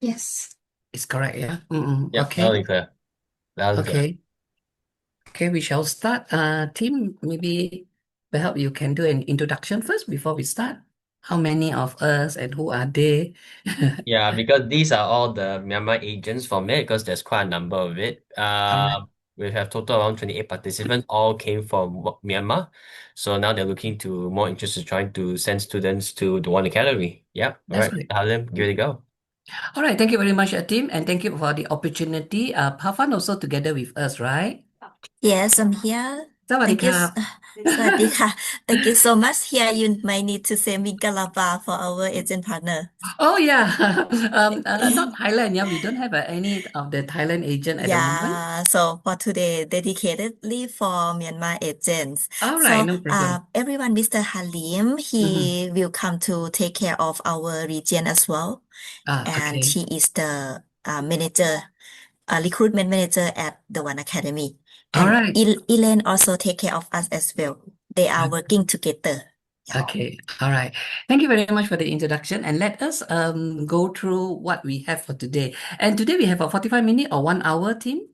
Yes. It's correct, yeah? Yep, loud Okay. and clear. Loud and clear. Okay. Okay, we shall start. Tim, maybe perhaps you can do an introduction first before we start. How many of us and who are they? Yeah, because these are all the Myanmar agents from it, because there's quite a number of it. All right. We have total around 28 participants, all came from Myanmar. So now they're looking to more interested trying to send students to the One Academy. Yep. All That's right. great. Halim, give it a go. All right. Thank you very much, Tim, and thank you for the opportunity. Pafan also together with us, right? Yes, I'm here. Thank you. สวัสดีครับ สวัสดีค่ะ. Thank you so much. Here you might need to say Mingalaba for our agent partner. Oh yeah, not Thailand. Yeah, we don't have any of the Thailand agent at the moment. Yeah, so for today, dedicatedly for Myanmar agents. All right, So, no problem. everyone, Mr. Halim, Mm-hmm. he will come to take care of our region as well. And Okay. he is the manager, recruitment manager at the One Academy. All And right. Elaine also take care of us as well. They are working together. Yeah. Okay. All right. Thank you very much for the introduction, and let us go through what we have for today. And today we have a 45-minute or 1 hour team.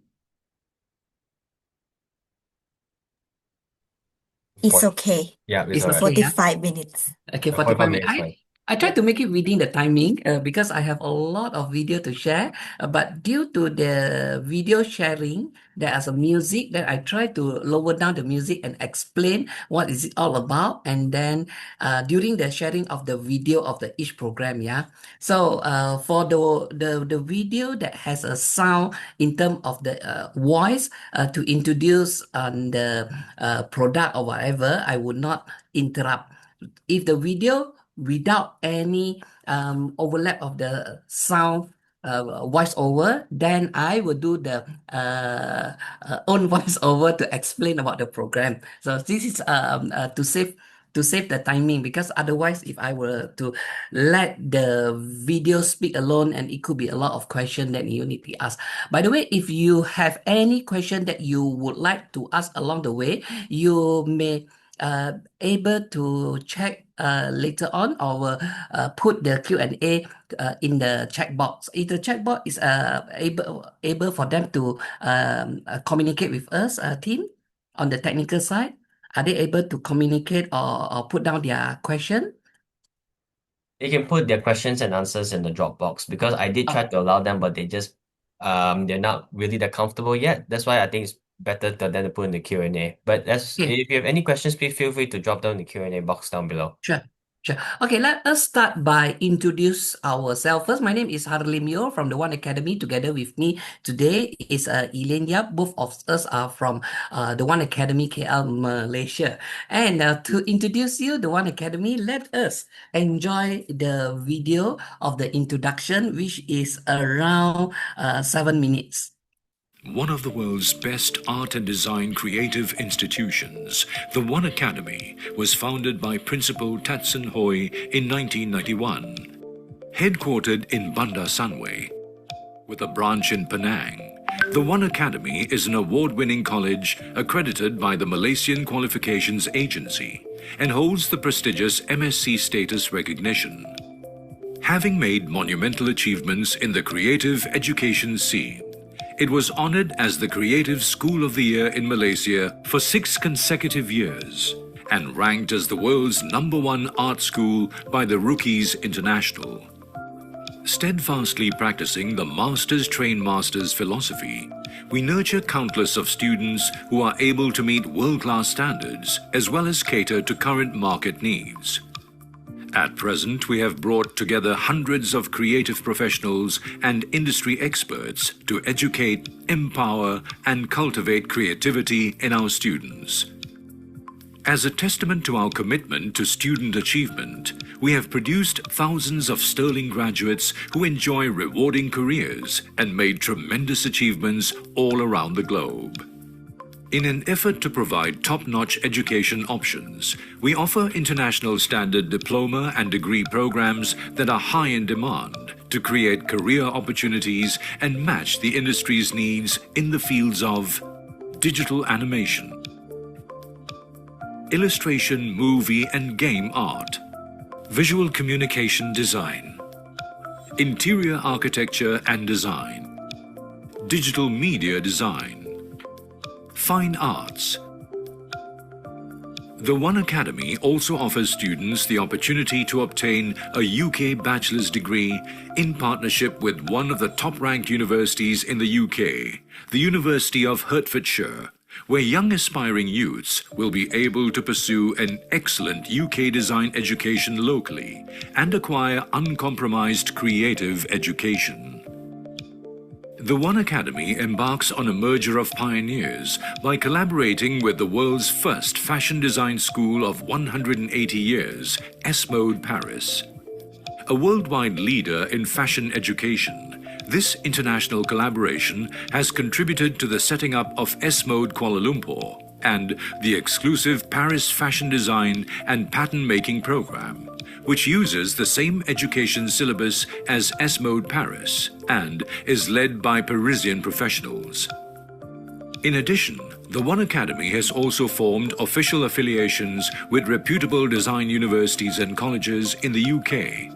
It's 40. okay. Yeah, it's It's all right. okay, yeah. 45 minutes. Okay, 45 45 minutes. minutes fine. I try to make it within the timing because I have a lot of video to share. But due to the video sharing, there is a music that I try to lower down the music and explain what is it all about. And then during the sharing of the video of the each program, yeah. So for the video that has a sound in terms of the voice to introduce on the product or whatever, I would not interrupt if the video without any overlap of the sound voice over, then I will do the own voice over to explain about the program. So this is to save the timing because otherwise if I were to let the video speak alone and it could be a lot of question that you need to ask. By the way, if you have any question that you would like to ask along the way, you may able to check later on or put the Q&A in the chat box. If the chat box is able for them to communicate with us, team, on the technical side, are they able to communicate or put down their question? They can put their questions and answers in the Dropbox because I did try Oh, to allow them, but they're not really that comfortable yet. That's why I think it's better for them to put in the Q&A. But okay. if you have any questions, please feel free to drop down the Q&A box down below. Sure. Sure. Okay, let us start by introduce ourselves. First, my name is Harlim Yo from the One Academy. Together with me today is Elaine Yap. Both of us are from the One Academy KL Malaysia. And to introduce you, the One Academy, let us enjoy the video of the introduction, which is around 7 minutes. One of the world's best art and design creative institutions, the One Academy was founded by Principal Tatson Hoi in 1991. Headquartered in Bandar Sunway, with a branch in Penang, the One Academy is an award-winning college accredited by the Malaysian Qualifications Agency and holds the prestigious MSc status recognition. Having made monumental achievements in the creative education scene, it was honored as the Creative School of the Year in Malaysia for 6 consecutive years and ranked as the world's #1 art school by the Rookies International. Steadfastly practicing the Masters Train Masters philosophy, we nurture countless of students who are able to meet world-class standards as well as cater to current market needs. At present, we have brought together hundreds of creative professionals and industry experts to educate, empower, and cultivate creativity in our students. As a testament to our commitment to student achievement, we have produced thousands of sterling graduates who enjoy rewarding careers and made tremendous achievements all around the globe. In an effort to provide top-notch education options, we offer international standard diploma and degree programs that are high in demand to create career opportunities and match the industry's needs in the fields of digital animation, illustration, movie and game art, visual communication design, interior architecture and design, digital media design, fine arts. The One Academy also offers students the opportunity to obtain a UK bachelor's degree in partnership with one of the top-ranked universities in the UK, the University of Hertfordshire, where young aspiring youths will be able to pursue an excellent UK design education locally and acquire uncompromised creative education. The One Academy embarks on a merger of pioneers by collaborating with the world's first fashion design school of 180 years, S-Mode Paris. A worldwide leader in fashion education, this international collaboration has contributed to the setting up of S-Mode Kuala Lumpur and the exclusive Paris Fashion Design and Pattern Making program, which uses the same education syllabus as S-Mode Paris and is led by Parisian professionals. In addition, the One Academy has also formed official affiliations with reputable design universities and colleges in the UK,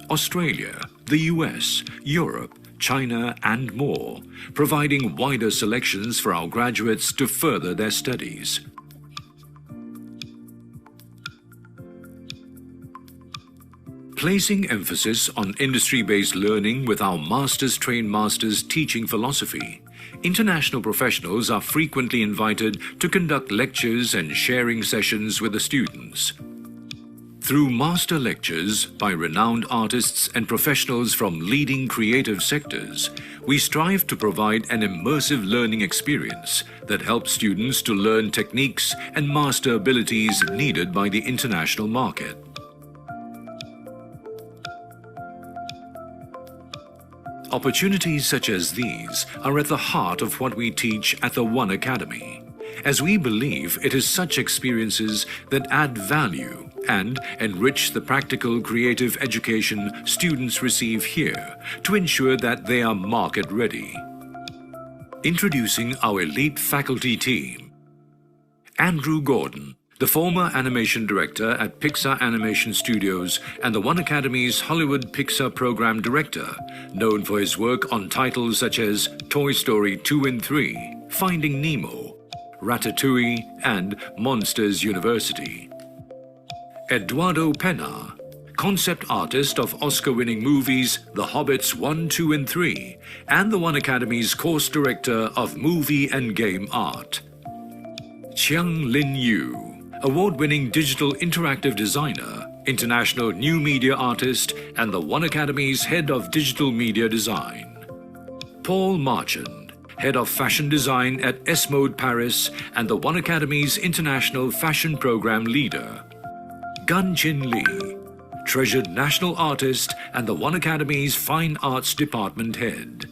Australia, the US, Europe, China and more, providing wider selections for our graduates to further their studies. Placing emphasis on industry-based learning with our Masters-Trained Masters teaching philosophy, international professionals are frequently invited to conduct lectures and sharing sessions with the students. Through master lectures by renowned artists and professionals from leading creative sectors, we strive to provide an immersive learning experience that helps students to learn techniques and master abilities needed by the international market. Opportunities such as these are at the heart of what we teach at the One Academy, as we believe it is such experiences that add value and enrich the practical creative education students receive here to ensure that they are market ready. Introducing our elite faculty team. Andrew Gordon, the former animation director at Pixar Animation Studios and the One Academy's Hollywood Pixar Program Director, known for his work on titles such as Toy Story 2 and 3, Finding Nemo, Ratatouille, and Monsters University. Eduardo Pena, concept artist of Oscar-winning movies The Hobbits 1, 2 and 3, and the One Academy's course director of movie and game art. Chiang Lin Yu, award-winning digital interactive designer, international new media artist, and the One Academy's head of digital media design. Paul Marchand, head of fashion design at S-Mode Paris and the One Academy's international fashion program leader. Gun Chin Lee, treasured national artist and the One Academy's fine arts department head.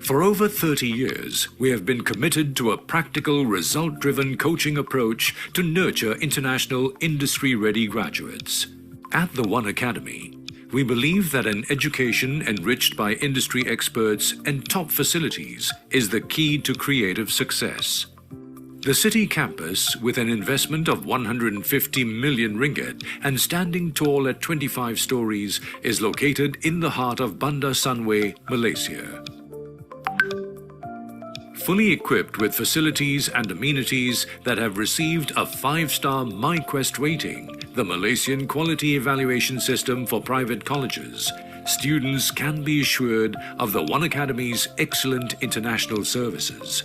For over 30 years, we have been committed to a practical, result-driven coaching approach to nurture international industry-ready graduates. At the One Academy, we believe that an education enriched by industry experts and top facilities is the key to creative success. The city campus, with an investment of 150 million ringgit and standing tall at 25 stories, is located in the heart of Bandar Sunway, Malaysia. Fully equipped with facilities and amenities that have received a 5-star MyQuest rating, the Malaysian Quality Evaluation System for private colleges, students can be assured of the One Academy's excellent international services.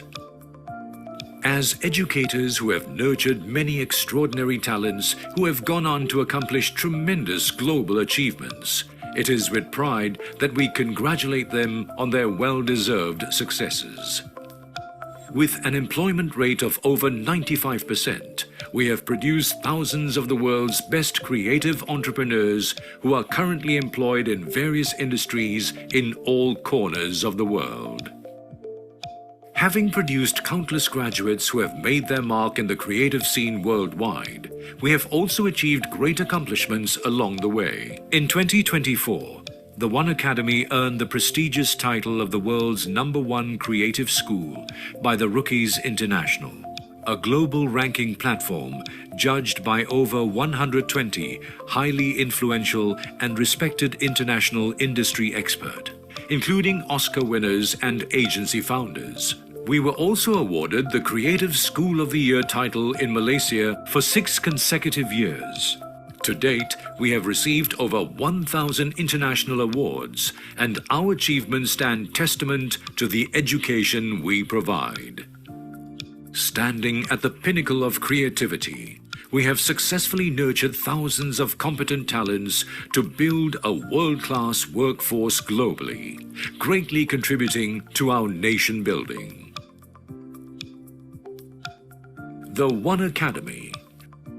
As educators who have nurtured many extraordinary talents who have gone on to accomplish tremendous global achievements, it is with pride that we congratulate them on their well-deserved successes. With an employment rate of over 95%, we have produced thousands of the world's best creative entrepreneurs who are currently employed in various industries in all corners of the world. Having produced countless graduates who have made their mark in the creative scene worldwide, we have also achieved great accomplishments along the way. In 2024, the One Academy earned the prestigious title of the world's #1 creative school by the Rookies International. a global ranking platform judged by over 120 highly influential and respected international industry experts, including Oscar winners and agency founders. We were also awarded the Creative School of the Year title in Malaysia for 6 consecutive years. To date, we have received over 1,000 international awards, and our achievements stand testament to the education we provide. Standing at the pinnacle of creativity, we have successfully nurtured thousands of competent talents to build a world-class workforce globally, greatly contributing to our nation building. The One Academy,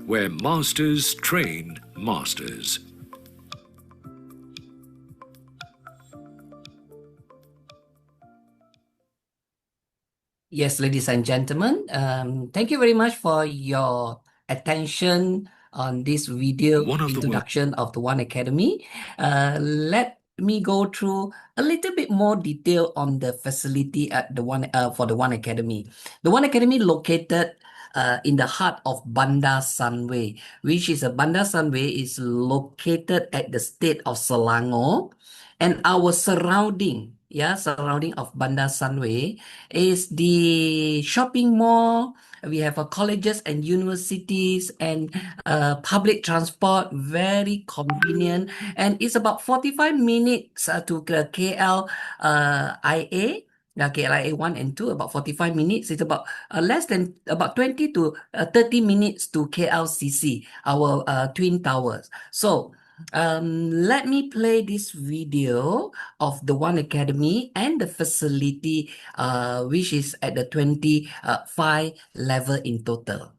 where masters train masters. Yes, ladies and gentlemen, thank you very much for your attention on this video One of the world. introduction of the One Academy. Let me go through a little bit more detail on the facility at the for the One Academy. The One Academy located in the heart of Bandar Sunway, which is Bandar Sunway is located at the state of Selangor, and our surrounding of Bandar Sunway is the shopping mall. We have colleges and universities and public transport, very convenient. And it's about 45 minutes to KL IA. KLIA 1 and 2, about 45 minutes. It's about less than about 20 to 30 minutes to KLCC, our twin towers. So let me play this video of the One Academy and the facility, which is at the 25 level in total.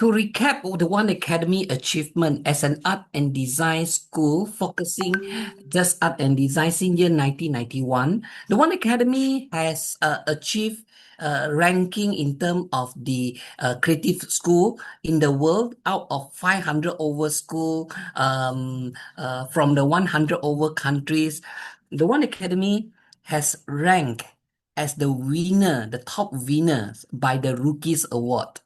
To recap the One Academy achievement as an art and design school focusing just art and design since year 1991, the One Academy has achieved ranking in terms of the creative school in the world out of 500 over school from the 100 over countries. The One Academy has ranked as the winner, the top winners by the Rookies Award.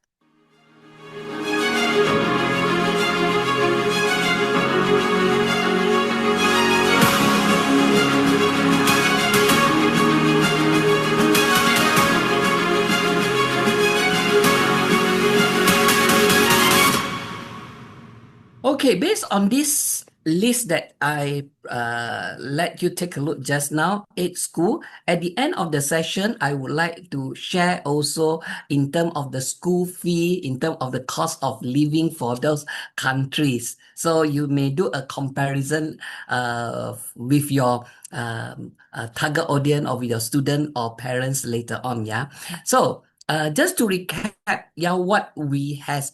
Okay, based on this list that I let you take a look just now, 8 school. At the end of the session, I would like to share also in terms of the school fee, in terms of the cost of living for those countries. So you may do a comparison with your target audience or with your student or parents later on. Yeah. So just to recap, yeah, what we have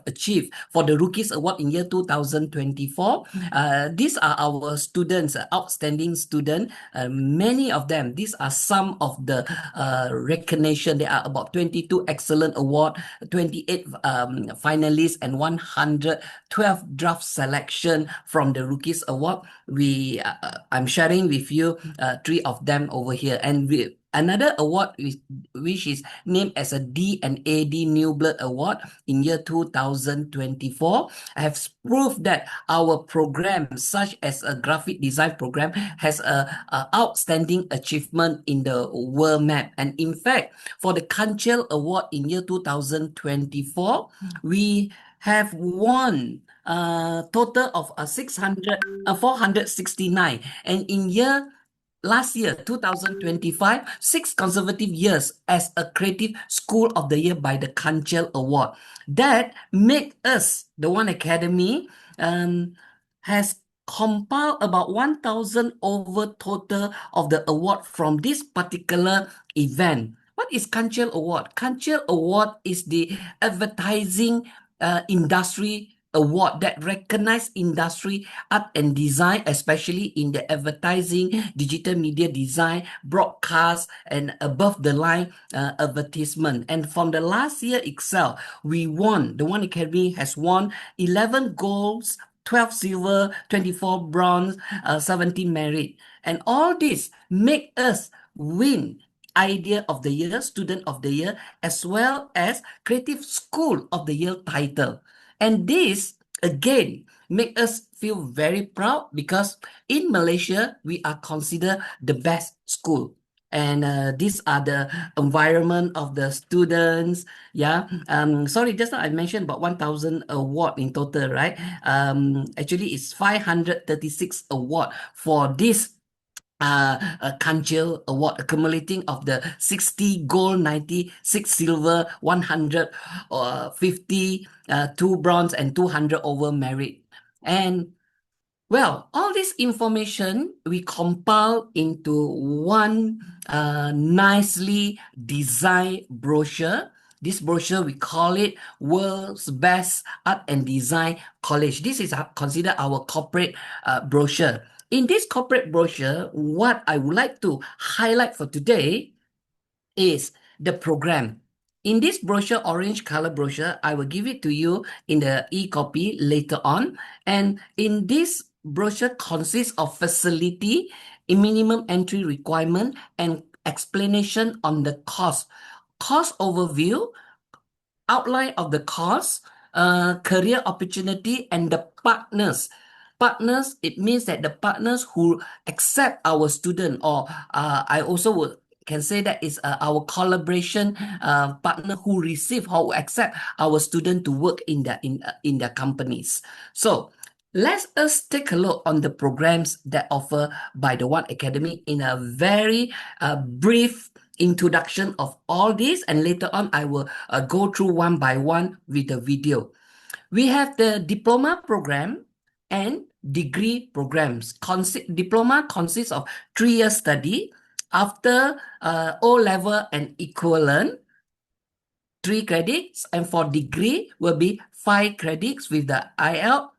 achieved for the Rookies Award in year 2024. These are our students, outstanding students. Many of them, these are some of the recognition. There are about 22 excellent award, 28 finalists, and 112 draft selection from the Rookies Award. I'm sharing with you 3 of them over here, and another award which is named as a D&AD New Blood Award in year 2024 has proved that our program, such as a graphic design program, has a outstanding achievement in the world map. And in fact, for the Kanchel Award in year 2024, we have won a total of 469. And in last year, 2025, 6 consecutive years as a Creative School of the Year by the Kanchel Award. That make us, the One Academy, has compiled about 1,000 over total of the award from this particular event. What is Kanchel Award? Kanchel Award is the advertising industry award that recognize industry art and design, especially in the advertising, digital media design, broadcast, and above the line advertisement. And from the last year itself, the One Academy has won 11 golds, 12 silver, 24 bronze, 17 merit. And all this make us win Idea of the Year, Student of the Year, as well as Creative School of the Year title. And this, again, make us feel very proud because in Malaysia, we are considered the best school. And these are the environment of the students. Yeah. Sorry, just now I mentioned about 1,000 award in total, right? Actually, it's 536 award for this Kanchil Award, accumulating of the 60 gold, 96 silver, 150, 2 bronze, and 200 over merit. And well, all this information we compile into one nicely designed brochure. This brochure, we call it World's Best Art and Design College. This is considered our corporate brochure. In this corporate brochure, what I would like to highlight for today is the program. In this brochure, orange color brochure, I will give it to you in the e-copy later on. And in this brochure consists of facility, a minimum entry requirement, and explanation on the cost. Cost overview, outline of the course, career opportunity, and the partners. Partners, it means that the partners who accept our student, or I also can say that is our collaboration partner who receive or who accept our student to work in their companies. So let us take a look on the programs that offer by the One Academy in a very brief introduction of all this, and later on I will go through one by one with the video. We have the diploma program and degree programs. Diploma consists of 3 year study after O level and equivalent. 3 credits, and for degree will be 5 credits with the IELTS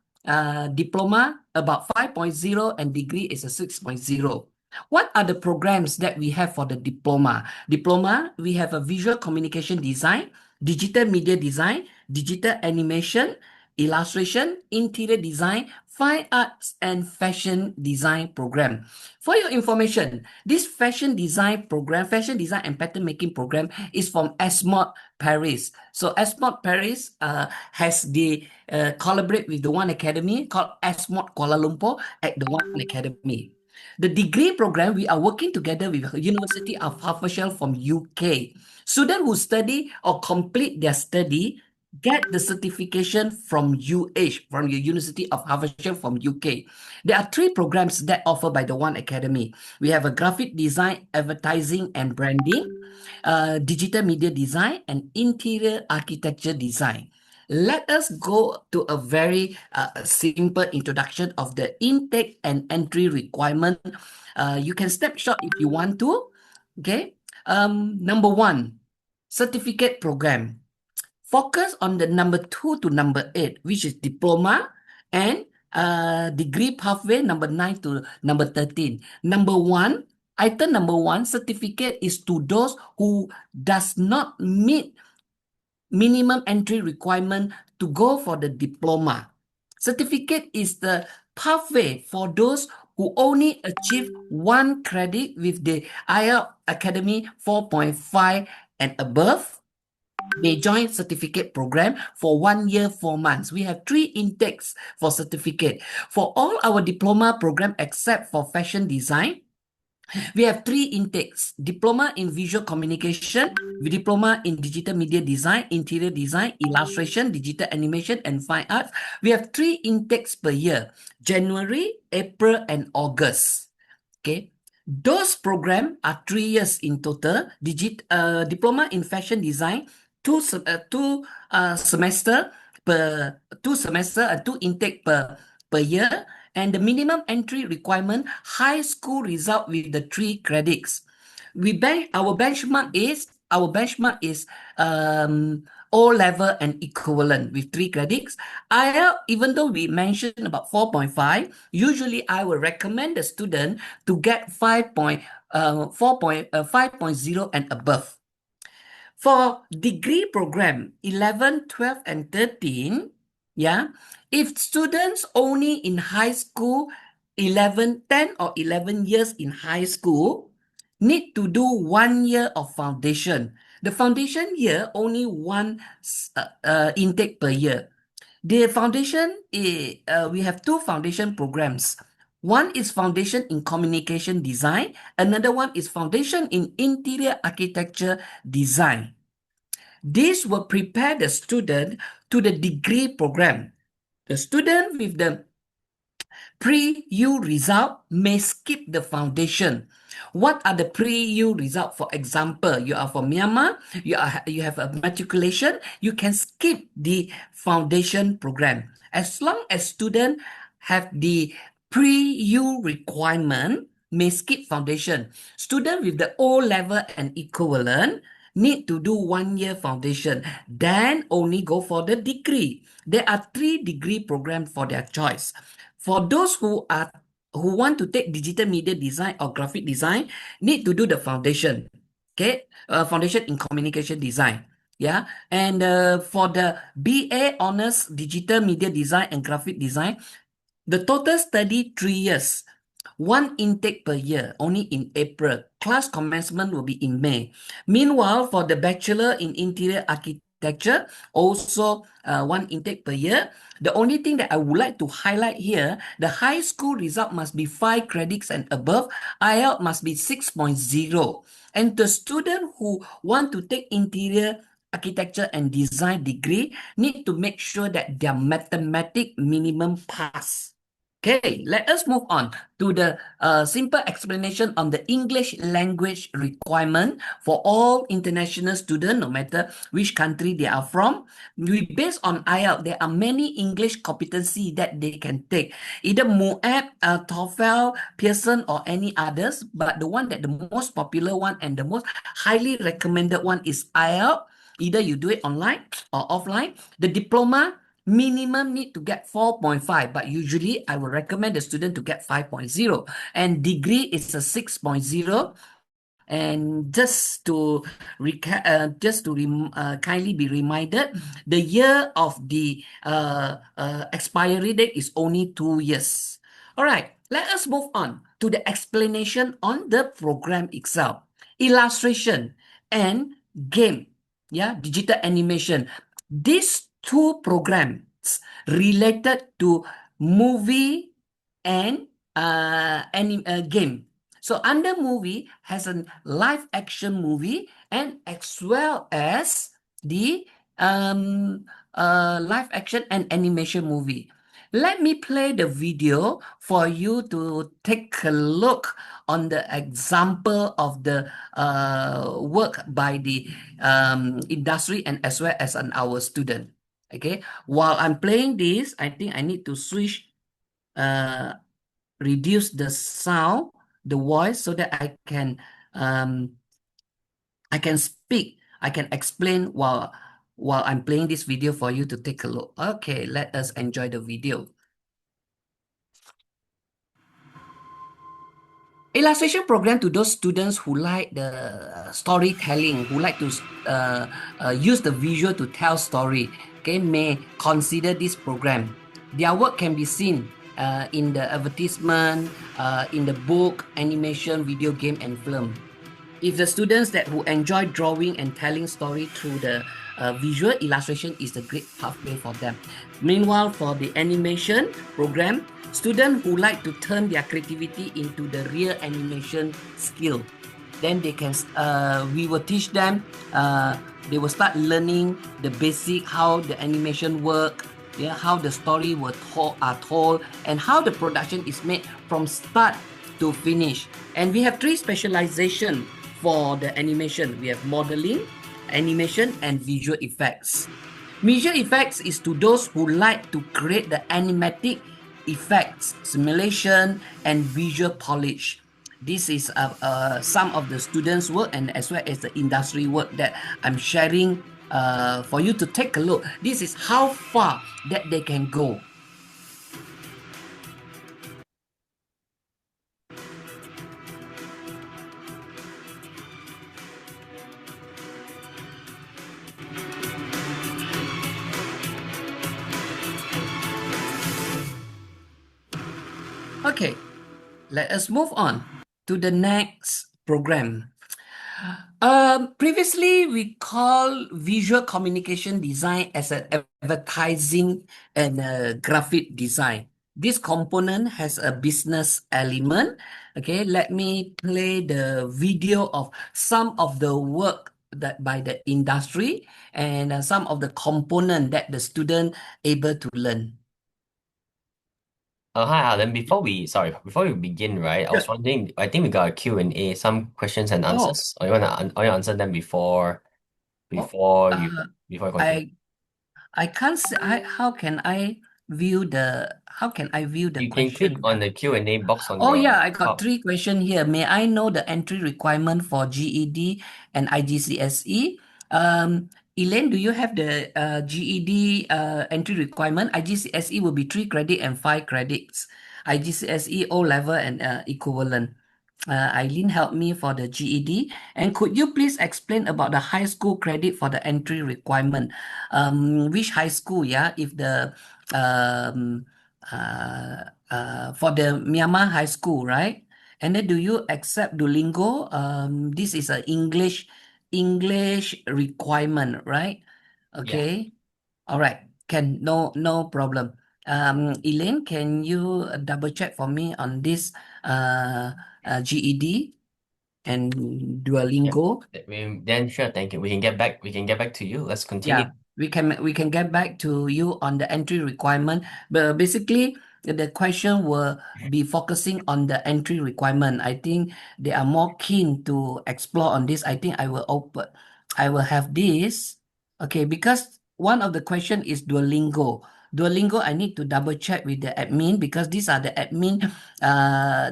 diploma about 5.0 and degree is a 6.0. What are the programs that we have for the diploma? Diploma, we have a visual communication design, digital media design, digital animation, illustration, interior design, fine arts, and fashion design program. For your information, this fashion design program, fashion design and pattern making program is from SMOD Paris. So SMOD Paris has the collaborate with the One Academy called SMOD Kuala Lumpur at the One Academy. The degree program, we are working together with University of Hertfordshire from UK. Students who study or complete their study get the certification from UH, from the University of Hertfordshire from UK. There are 3 programs that offer by the One Academy. We have a graphic design, advertising and branding, digital media design, and interior architecture design. Let us go to a very simple introduction of the intake and entry requirement. You can snapshot if you want to. Okay. Number 1, certificate program. Focus on the number 2 to number 8, which is diploma and degree pathway number 9 to number 13. Item number 1, certificate is to those who does not meet minimum entry requirement to go for the diploma. Certificate is the pathway for those who only achieve 1 credit with the IELTS Academy 4.5 and above. They join certificate program for 1 year, 4 months. We have 3 intakes for certificate. For all our diploma program except for fashion design, we have 3 intakes: diploma in visual communication, diploma in digital media design, interior design, illustration, digital animation, and fine arts. We have 3 intakes per year: January, April, and August. Okay. Those programs are 3 years in total. Diploma in fashion design, 2 semester per 2 semester and 2 intake per year. And the minimum entry requirement, high school result with the 3 credits. Our benchmark is O level and equivalent with 3 credits. IELTS, even though we mentioned about 4.5, usually I will recommend the student to get 5.0 and above. For degree program 11, 12, and 13, if students only in high school 10 or 11 years in high school need to do 1 year of foundation. The foundation year only 1 intake per year. The foundation, we have 2 foundation programs. One is foundation in communication design. Another one is foundation in interior architecture design. This will prepare the student to the degree program. The student with the pre-U result may skip the foundation. What are the pre-U result? For example, you are from Myanmar, you have a matriculation, you can skip the foundation program. As long as student have the pre-U requirement, may skip foundation. Student with the O level and equivalent need to do 1 year foundation, then only go for the degree. There are 3 degree programs for their choice. For those who want to take digital media design or graphic design, need to do the foundation. Okay, foundation in communication design. Yeah, and for the BA honors digital media design and graphic design, the total study 3 years. 1 intake per year, only in April. Class commencement will be in May. Meanwhile, for the Bachelor in Interior Architecture, also 1 intake per year. The only thing that I would like to highlight here, the high school result must be 5 credits and above. IELTS must be 6.0. And the student who want to take interior architecture and design degree need to make sure that their mathematics minimum pass. Okay, let us move on to the simple explanation on the English language requirement for all international students, no matter which country they are from. Based on IELTS, there are many English competency that they can take. Either MOAB, TOEFL, Pearson, or any others. But the one that the most popular one and the most highly recommended one is IELTS, Either you do it online or offline. The diploma minimum need to get 4.5, but usually I will recommend the student to get 5.0, and degree is a 6.0. And just to kindly be reminded, the year of the expiry date is only 2 years. All right, let us move on to the explanation on the program itself. Illustration and game, yeah, digital animation. These two programs related to movie and game. So under movie has a live action movie and as well as the live action and animation movie. Let me play the video for you to take a look on the example of the work by the industry and as well as on our student. Okay, while I'm playing this, I think I need to switch, reduce the sound, the voice, so that I can speak, I can explain while I'm playing this video for you to take a look. Okay, let us enjoy the video. Illustration program to those students who like the storytelling, who like to use the visual to tell story, okay, may consider this program. Their work can be seen in the advertisement, in the book, animation, video game, and film. If the students who enjoy drawing and telling story through the visual, illustration is the great pathway for them. Meanwhile, for the animation program, students who like to turn their creativity into the real animation skill, then they can, we will teach them, they will start learning the basic, how the animation work, yeah, how the story are told, and how the production is made from start to finish. And we have 3 specialization for the animation. We have modeling, animation, and visual effects. Visual effects is to those who like to create the animatic effects, simulation, and visual polish. This is some of the students' work and as well as the industry work that I'm sharing for you to take a look. This is how far that they can go. Okay, let us move on to the next program. Previously, we call visual communication design as an advertising and graphic design. This component has a business element. Okay, let me play the video of some of the work that by the industry and some of the component that the student able to learn. Hi, Alan. Before we begin, right? I was Sure. wondering. I think we got a Q&A, some questions and Oh, answers. Or you wanna answer them before oh, you continue? I can't see. How can I view the You can click question? on the Q&A box on Oh yeah, your I got top. 3 questions here. May I know the entry requirement for GED and IGCSE? Elaine, do you have the GED entry requirement? IGCSE will be 3 credit and 5 credits. IGCSE O level and equivalent. Eileen, help me for the GED. And could you please explain about the high school credit for the entry requirement? Which high school, yeah? If the for the Myanmar high school, right? And then do you accept Duolingo? This is a English requirement, right? Yeah. Okay. All right. No problem. Elaine, can you double check for me on this GED and Yep. Duolingo? Then sure, thank you. We can get back to you. Let's continue. Yeah, we can get back to you on the entry requirement. But basically, the question will be focusing on the entry requirement. I think they are more keen to explore on this. I think I will have this. Okay, because one of the question is Duolingo. Duolingo, I need to double check with the admin because these are the admin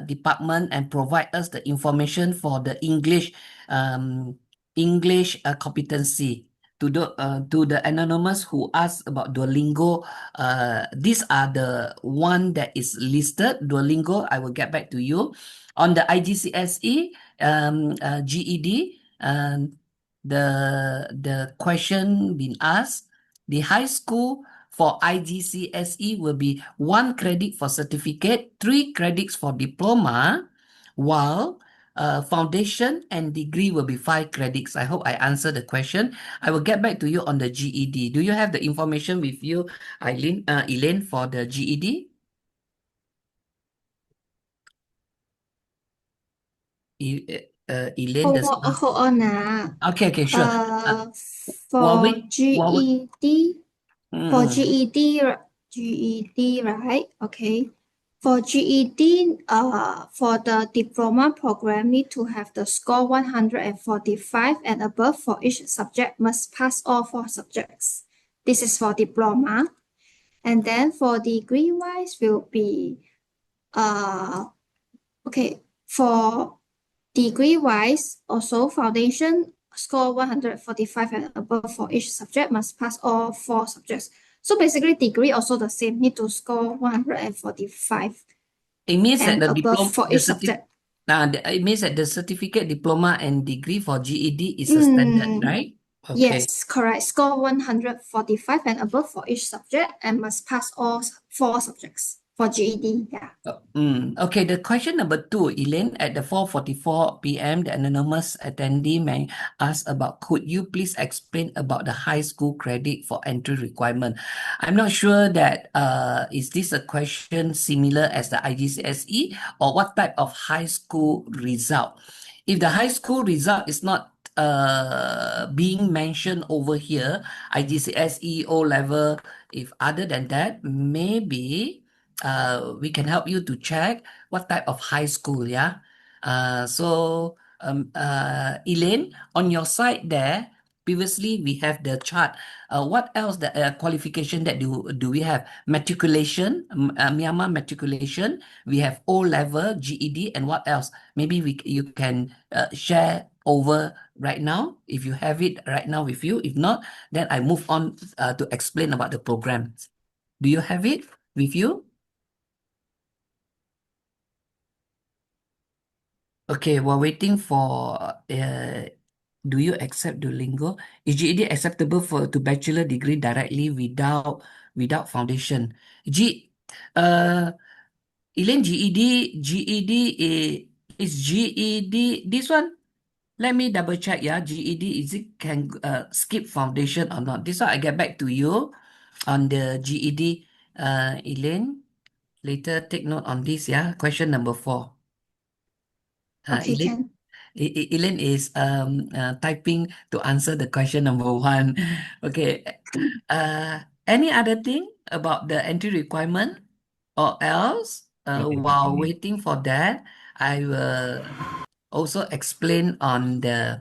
department and provide us the information for the English competency. to the anonymous who asked about Duolingo, these are the one that is listed. Duolingo, I will get back to you. On the IGCSE, GED, the question being asked, the high school for IGCSE will be 1 credit for certificate, 3 credits for diploma, while foundation and degree will be 5 credits. I hope I answered the question. I will get back to you on the GED. Do you have the information with you, Elaine, for the GED? Elaine does not. Hold on. Okay, sure. For While GED, for mm, GED, right? Okay. For GED, for the diploma program, need to have the score 145 and above for each subject, must pass all 4 subjects. This is for diploma. And then for degree wise will be, okay, for degree wise, also foundation score 145 and above for each subject, must pass all 4 subjects. So basically degree also the same, need to score 145 it means that and the above diploma, for each subject. it means that the certificate, diploma, and degree for GED is a standard, right? Okay. Yes, correct. Score 145 and above for each subject and must pass all 4 subjects for GED. Yeah. Okay, the question number 2, Elaine, at the 4:44 p.m., the anonymous attendee may ask about, could you please explain about the high school credit for entry requirement? I'm not sure that, is this a question similar as the IGCSE or what type of high school result? If the high school result is not being mentioned over here, IGCSE, O level, if other than that, maybe we can help you to check what type of high school, yeah? Elaine, on your side there, previously we have the chart. What else the qualification that do we have? Matriculation, Myanmar matriculation. We have O level, GED, and what else? Maybe you can share over right now if you have it right now with you. If not, then I move on to explain about the program. Do you have it with you? Okay, while waiting for do you accept Duolingo? Is GED acceptable to bachelor degree directly without foundation? Elaine, GED is GED this one? Let me double check, yeah. GED, is it can skip foundation or not? This one I get back to you on the GED. Elaine, later take note on this, yeah. Question number 4. Okay, Elaine, can. Elaine is typing to answer the question number 1. Okay. Any other thing about the entry requirement or else? While waiting for that, I will also explain on the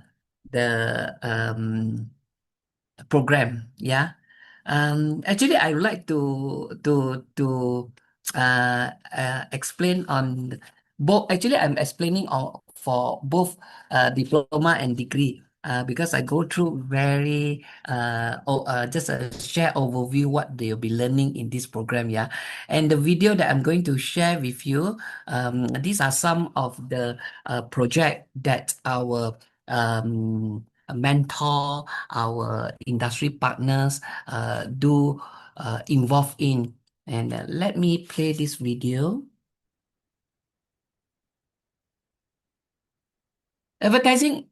program. Yeah. Actually, I would like to explain on both. Actually, I'm explaining for both diploma and degree. Because I go through very just a share overview what they'll be learning in this program, yeah. And the video that I'm going to share with you, these are some of the project that our mentor, our industry partners do involve in. And let me play this video. Advertising,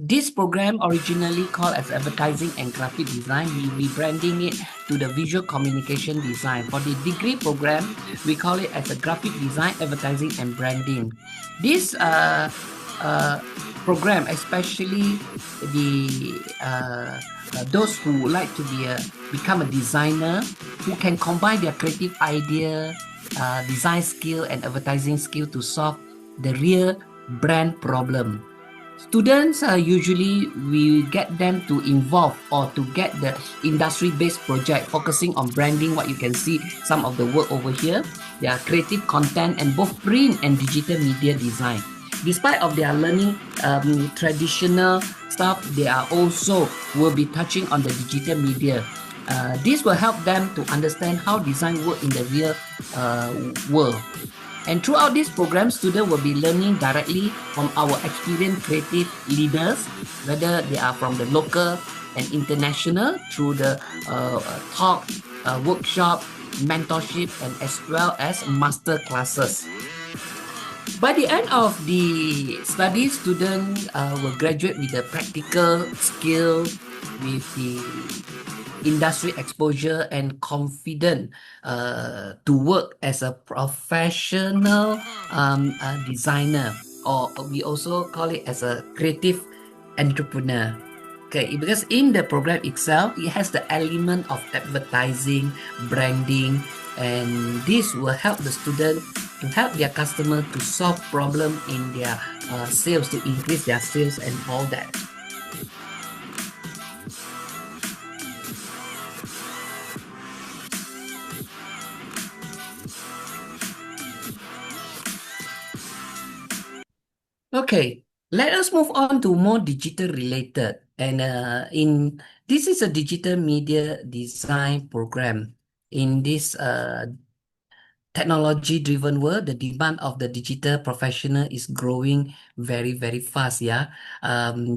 this program originally called as advertising and graphic design, we rebranding it to the visual communication design. For the degree program, we call it as a graphic design, advertising and branding. This program, especially those who would like to become a designer, who can combine their creative idea, design skill and advertising skill to solve the real brand problem. Students usually we get them to involve or to get the industry-based project focusing on branding. What you can see some of the work over here, they are creative content and both print and digital media design. despite of their learning traditional stuff, they are also will be touching on the digital media. This will help them to understand how design work in the real world. And throughout this program, students will be learning directly from our experienced creative leaders, whether they are from the local and international, through the talk, workshop, mentorship, and as well as master classes. By the end of the study, students will graduate with a practical skill, with the industry exposure and confident to work as a professional designer, or we also call it as a creative entrepreneur. Okay, because in the program itself, it has the element of advertising, branding, and this will help the student to help their customer to solve problem in their sales, to increase their sales and all that. Okay, let us move on to more digital related. And this is a digital media design program. In this technology-driven world, the demand of the digital professional is growing very, very fast. Yeah,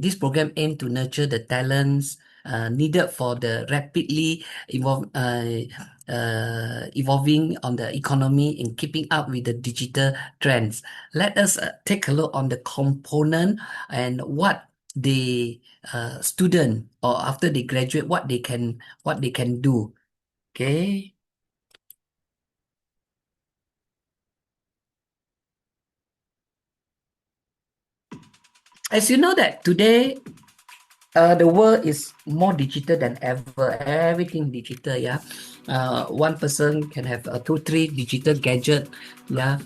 this program aims to nurture the talents needed for the rapidly evolving on the economy and keeping up with the digital trends. Let us take a look on the component and what the student, or after they graduate, what they can do. Okay. As you know that today, the world is more digital than ever. Everything digital, yeah. One person can have 2, 3 digital gadget, yeah.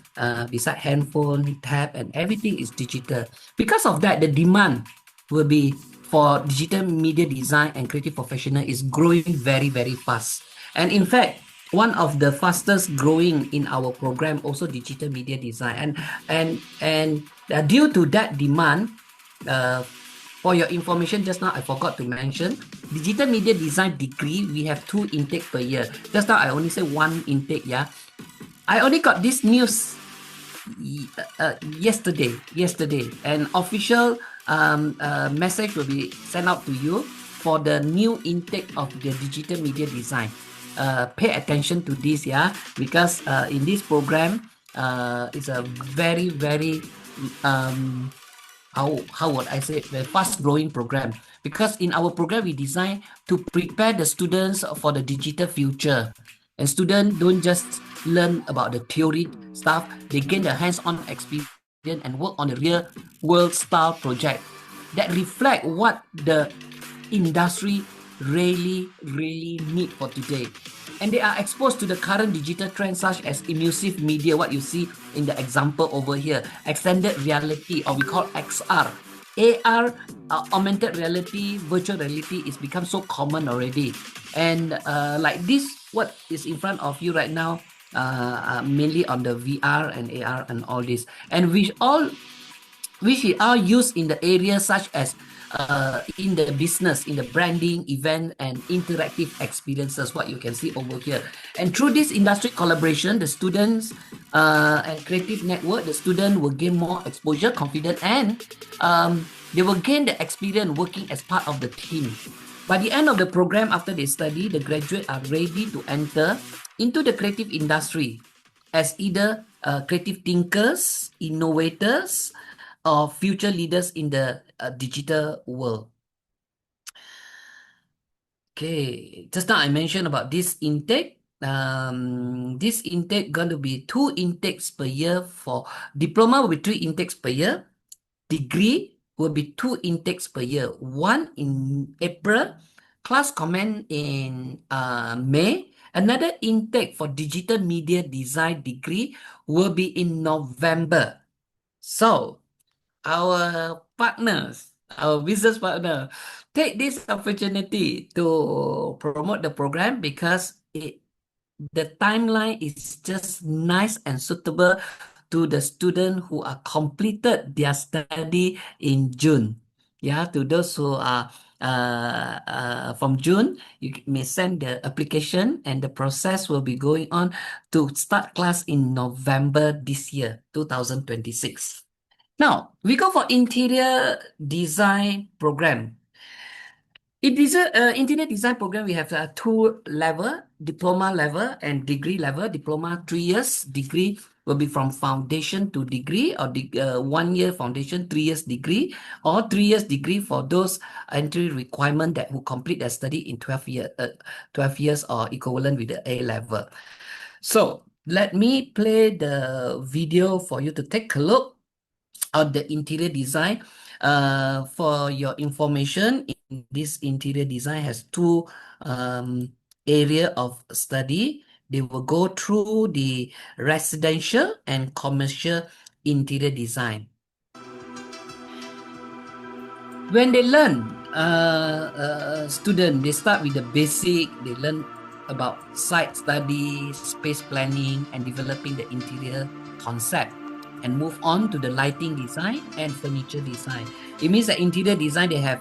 Beside handphone, tab, and everything is digital. Because of that, the demand will be for digital media design and creative professional is growing very, very fast. And in fact, one of the fastest growing in our program also digital media design. And due to that demand, for your information, just now I forgot to mention, digital media design degree, we have 2 intake per year. Just now I only say 1 intake, yeah. I only got this news yesterday. An official message will be sent out to you for the new intake of the digital media design. Pay attention to this, yeah, because in this program, it's a very, very how would I say, the fast growing program, because in our program we design to prepare the students for the digital future, and students don't just learn about the theory stuff, they gain the hands-on experience and work on the real world style project that reflect what the industry really need for today. And they are exposed to the current digital trends such as immersive media, what you see in the example over here, extended reality, or we call XR. AR, augmented reality, virtual reality is become so common already. And like this, what is in front of you right now, mainly on the VR and AR and all this. And which are used in the areas such as in the business, in the branding, event, and interactive experiences, what you can see over here. And through this industry collaboration, the students and creative network, the student will gain more exposure, confidence, and they will gain the experience working as part of the team. By the end of the program, after they study, the graduates are ready to enter into the creative industry as either creative thinkers, innovators, or future leaders in the digital world. Okay, just now I mentioned about this intake. This intake going to be 2 intakes per year. For diploma will be 3 intakes per year. Degree will be 2 intakes per year. 1 in April, class comment in May. Another intake for digital media design degree will be in November. So our partners, our business partner, take this opportunity to promote the program, because the timeline is just nice and suitable to the student who are completed their study in June. Yeah, to those who are from June, you may send the application and the process will be going on to start class in November this year, 2026. Now, we go for interior design program. In this interior design program, we have two level, diploma level and degree level. Diploma 3 years, degree will be from foundation to degree, or 1 year foundation, 3 years degree, or 3 years degree for those entry requirement that who complete their study in 12 years or equivalent with the A level. So let me play the video for you to take a look on the interior design. For your information, this interior design has two area of study. They will go through the residential and commercial interior design. When they learn, student, they start with the basic. They learn about site study, space planning, and developing the interior concept, and move on to the lighting design and furniture design. It means that interior design, they have,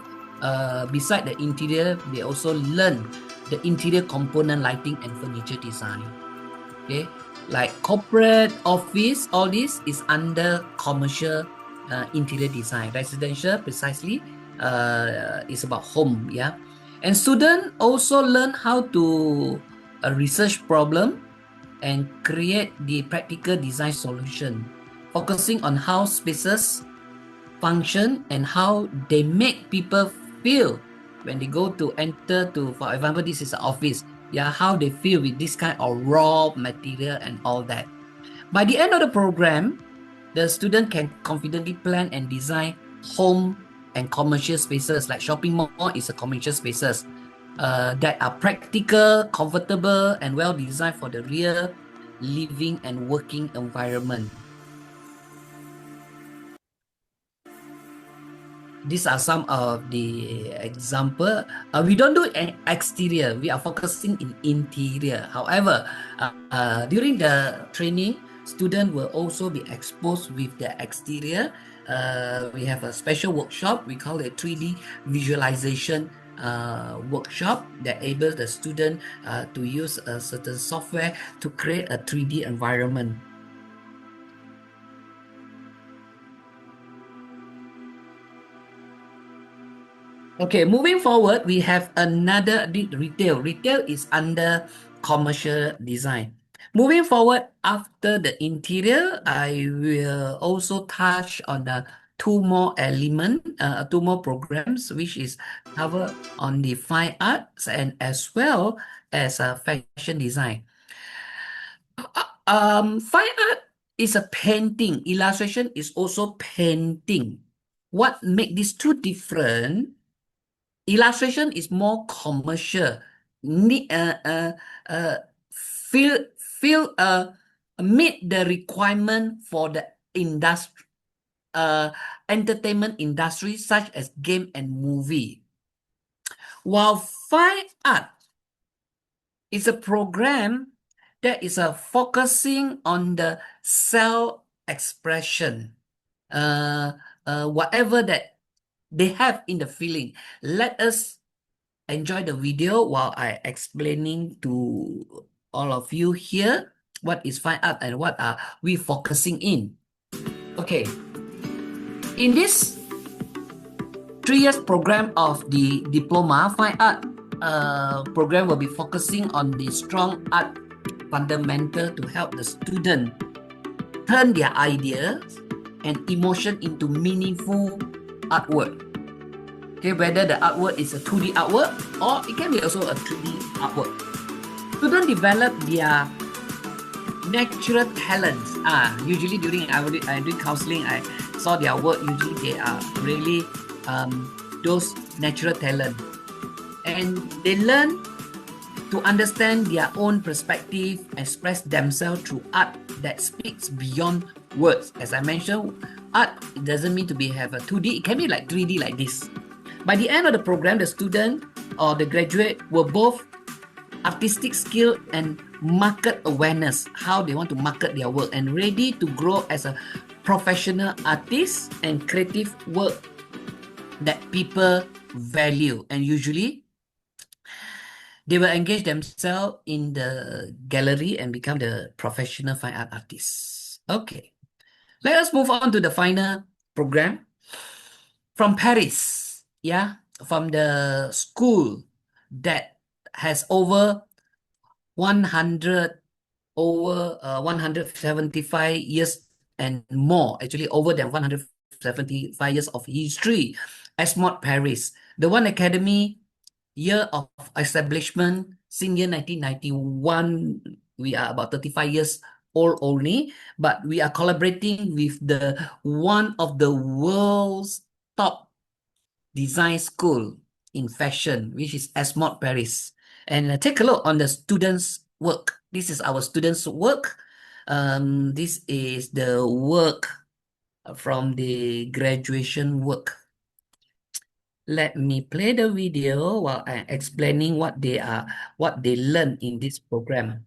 beside the interior, they also learn the interior component lighting and furniture design. Okay, like corporate, office, all this is under commercial interior design. Residential, precisely, is about home, yeah. And student also learn how to research problem and create the practical design solution, focusing on how spaces function and how they make people feel when they go to enter to, for example, this is an office, yeah, how they feel with this kind of raw material and all that. By the end of the program, the student can confidently plan and design home and commercial spaces, like shopping mall is a commercial spaces that are practical, comfortable, and well designed for the real living and working environment. These are some of the example. We don't do an exterior. We are focusing in interior. However, during the training, student will also be exposed with the exterior. We have a special workshop. We call it 3D visualization workshop that enables the student to use a certain software to create a 3D environment. Okay, moving forward, we have another retail. Retail is under commercial design. Moving forward, after the interior, I will also touch on the two more programs, which is covered on the fine arts and as well as fashion design. Fine art is a painting. Illustration is also painting. What make these two different? Illustration is more commercial. Meet the requirement for the industry, entertainment industry, such as game and movie. While fine art is a program that is focusing on the self-expression, whatever that they have in the feeling. Let us enjoy the video while I explaining to all of you here what is fine art and what are we focusing in. Okay, in this 3 years program of the diploma, fine art program will be focusing on the strong art fundamental to help the student turn their ideas and emotion into meaningful artwork. Okay, whether the artwork is a 2D artwork or it can be also a 3D artwork. Students develop their natural talents. Usually during I doing counseling, I saw their work. Usually they are really those natural talent, and they learn to understand their own perspective, express themselves through art that speaks beyond words. As I mentioned, art, it doesn't mean to have a 2D. It can be like 3D like this. By the end of the program, the student or the graduate will both artistic skill and market awareness, how they want to market their work, and ready to grow as a professional artist and creative work that people value. And usually they will engage themselves in the gallery and become the professional fine art artists. Okay, let us move on to the final program from Paris. Yeah, from the school that has over 100 175 years and more, actually over than 175 years of history. Esmod Paris, the One Academy, year of establishment, since year 1991. We are about 35 years old only, but we are collaborating with the one of the world's top design school in fashion, which is Esmod Paris. And take a look on the students' work. This is our students' work. This is the work from the graduation work. Let me play the video while I'm explaining what they learn in this program.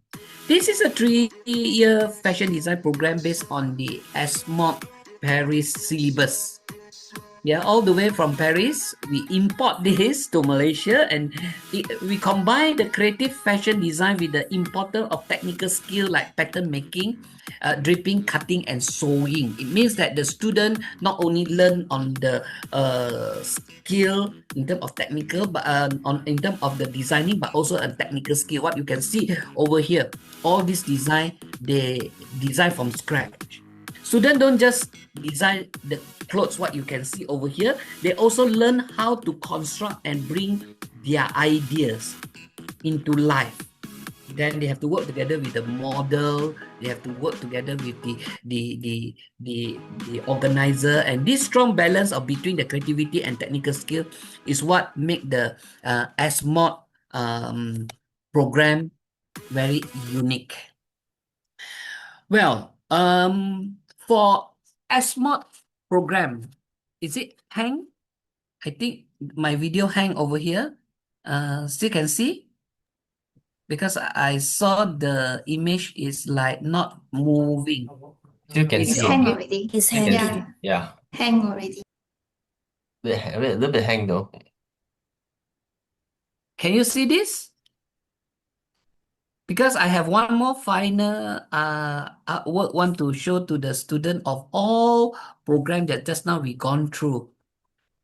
This is a 3-year fashion design program based on the Esmod Paris syllabus. Yeah, all the way from Paris, we import this to Malaysia, and we combine the creative fashion design with the importance of technical skill like pattern making, dripping, cutting, and sewing. It means that the student not only learn on the skill in terms of technical, but in terms of the designing, but also a technical skill. What you can see over here, all this design, they design from scratch. Students don't just design the clothes, what you can see over here. They also learn how to construct and bring their ideas into life. Then they have to work together with the model. They have to work together with the organizer. And this strong balance of between the creativity and technical skill is what make the Esmod program very unique. Well, for Esmod program, is it hang? I think my video hang over here. Still can see? Because I saw the image is like not moving. Still can Is It's see. it hang okay? already. It's Still can hanging. see. Yeah. Hang already. A little bit hang though. Can you see this? Because I have one more final artwork want to show to the student of all program that just now we gone through.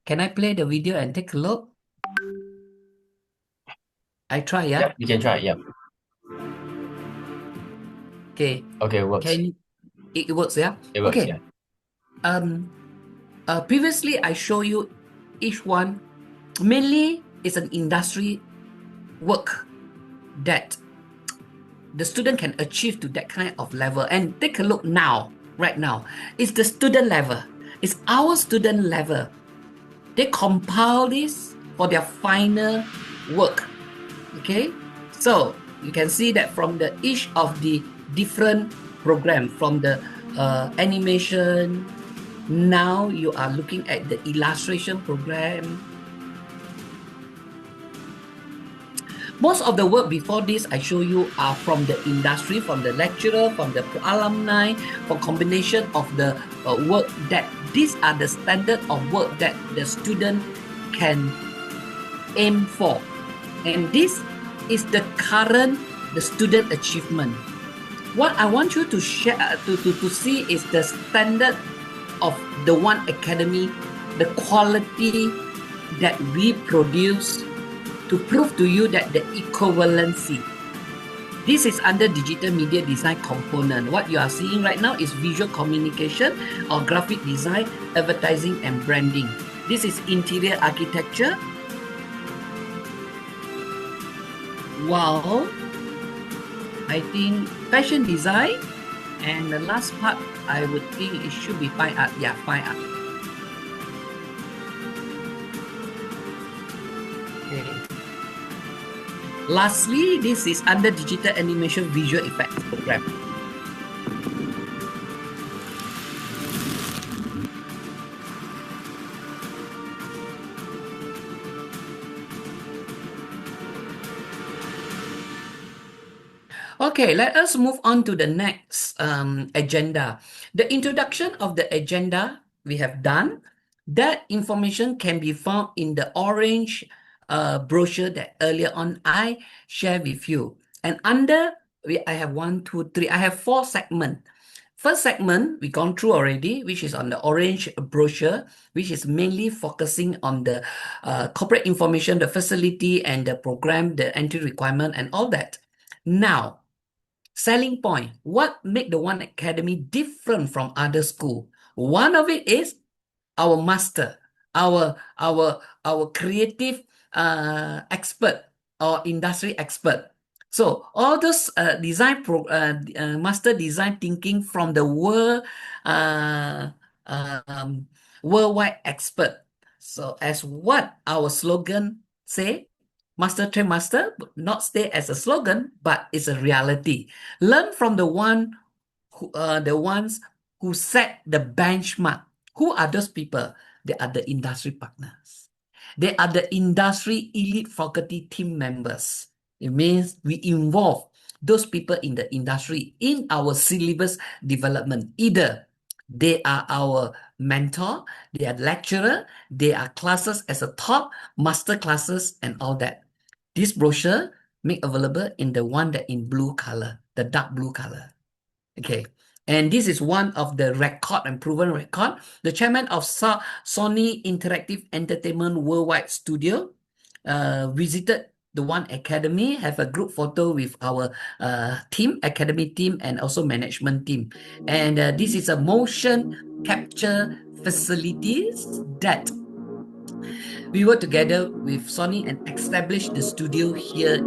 Can I play the video and take a look? I try, yeah? Yep, you can try. Yep. Okay. Okay, it works. It works, yeah? It works, Okay. yeah. Previously I show you each one mainly is an industry work that the student can achieve to that kind of level. And take a look now, right now, it's the student level. It's our student level. They compile this for their final work. Okay, so you can see that from the each of the different program, from the animation, now you are looking at the illustration program. Most of the work before this I show you are from the industry, from the lecturer, from the alumni, for combination of the work that these are the standard of work that the student can aim for. And this is the current the student achievement. What I want you to share to see is the standard of the One Academy, the quality that we produce to prove to you that the equivalency. This is under digital media design component. What you are seeing right now is visual communication or graphic design, advertising and branding. This is interior architecture. Wow. I think fashion design, and the last part I would think it should be fine art. Yeah, fine art. Okay. Lastly, this is under digital animation visual effects program. Okay, let us move on to the next agenda. The introduction of the agenda we have done. That information can be found in the orange brochure that earlier on I shared with you. And I have one, two, three. I have 4 segments. First segment we gone through already, which is on the orange brochure, which is mainly focusing on the corporate information, the facility, and the program, the entry requirement, and all that. Now, selling point. What make the One Academy different from other school? One of it is our master, our creative expert or industry expert. So all those master design thinking from the uh, worldwide expert. So as what our slogan say, master train master, not stay as a slogan, but it's a reality. Learn from the ones who set the benchmark. Who are those people? They are the industry partners. They are the industry elite faculty team members. It means we involve those people in the industry in our syllabus development. Either they are our mentor, they are lecturer, they are classes as a top, master classes, and all that. This brochure made available in the one that in blue color, the dark blue color. Okay. And this is one of the record and proven record. The chairman of Sony Interactive Entertainment Worldwide Studio visited the One Academy, have a group photo with our team, academy team, and also management team. And this is a motion capture facilities that we work together with Sony and established the studio here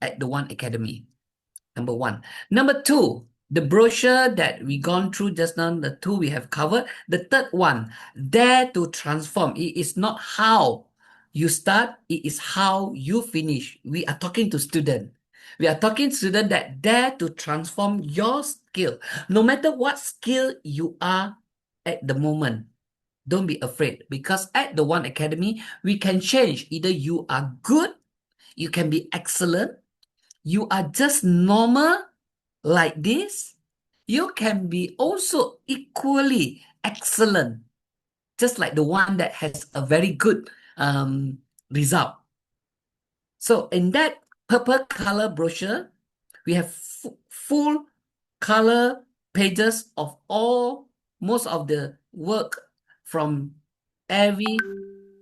at the One Academy. Number 1. Number 2, the brochure that we gone through just now, the 2 we have covered. The third one, dare to transform. It is not how you start, it is how you finish. We are talking to students. We are talking to students that dare to transform your skill. No matter what skill you are at the moment, don't be afraid, because at the One Academy, we can change. Either you are good, you can be excellent, you are just normal like this, you can be also equally excellent, just like the one that has a very good result. So in that purple color brochure, we have full color pages of most of the work from every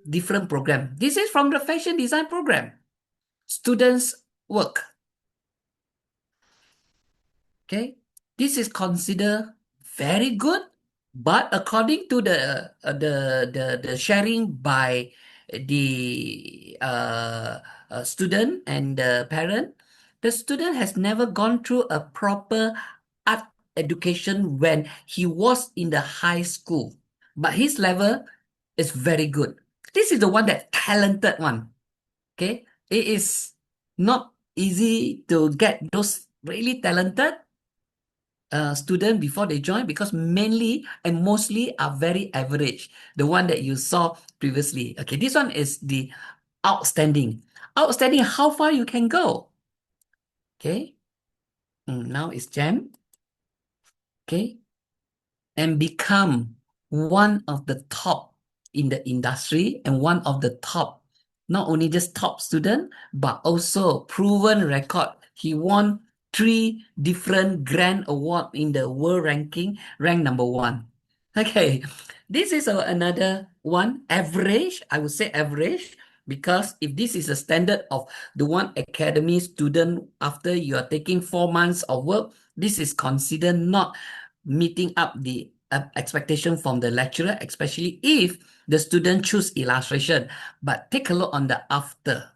different program. This is from the fashion design program. Students' work. Okay, this is considered very good, but according to the sharing by the student and the parent, the student has never gone through a proper art education when he was in the high school, but his level is very good. This is the one that talented one. Okay, it is not easy to get those really talented student before they join, because mainly and mostly are very average, the one that you saw previously. Okay, this one is the outstanding. Outstanding, how far you can go. Okay, now it's jam. Okay, and become one of the top in the industry and one of the top, not only just top student, but also proven record. He won 3 different grand award in the world ranking, ranked number 1. Okay, this is another one, average. I would say average, because if this is a standard of the One Academy student after you are taking 4 months of work, this is considered not meeting up the expectation from the lecturer, especially if the student choose illustration. But take a look on the after.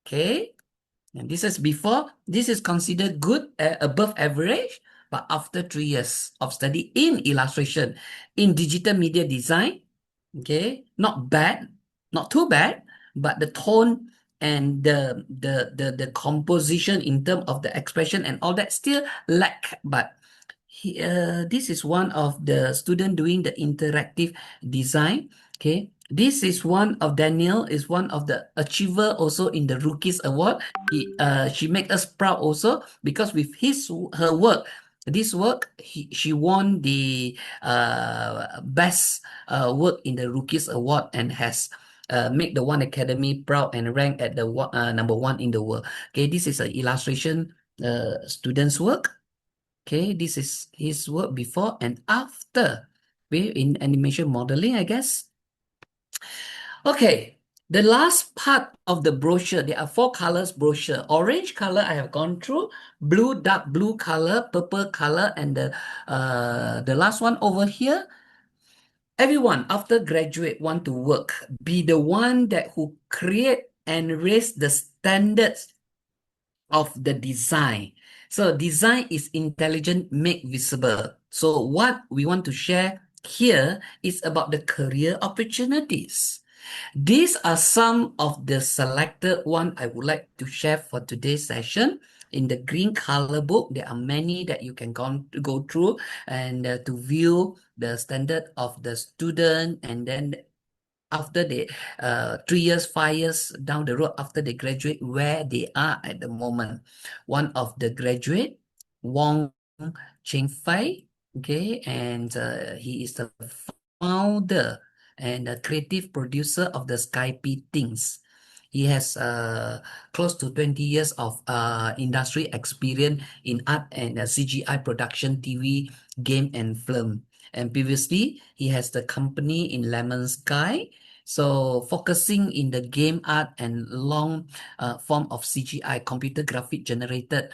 Okay, and this is before. This is considered good, above average, but after 3 years of study in illustration, in digital media design. Okay, not bad, not too bad, but the tone and the composition in terms of the expression and all that still lack. But this is one of the student doing the interactive design. Okay, This is one of Daniel, is one of the achiever also in the Rookies Award. She make us proud also because with her work, this work, she won the best work in the Rookies Award and has make the One Academy proud and rank at the number one in the world. Okay, this is an illustration student's work. Okay, this is his work before and after. Okay, in animation modeling, I guess. Okay, the last part of the brochure, there are 4 colors brochure. Orange color I have gone through, blue, dark blue color, purple color, and the last one over here. Everyone after graduate want to work, be the one that who create and raise the standards of the design. So design is intelligent, make visible. So what we want to share here is about the career opportunities. These are some of the selected one I would like to share for today's session. In the green color book, there are many that you can go through and to view the standard of the student, and then after they 3 years, 5 years down the road after they graduate, where they are at the moment. One of the graduate, Wong Cheng Fei, okay, and he is the founder and a creative producer of the Skype Things. He has close to 20 years of industry experience in art and CGI production, TV, game, and film. And previously, he has the company in Lemon Sky, so focusing in the game art and long form of CGI, computer graphic generated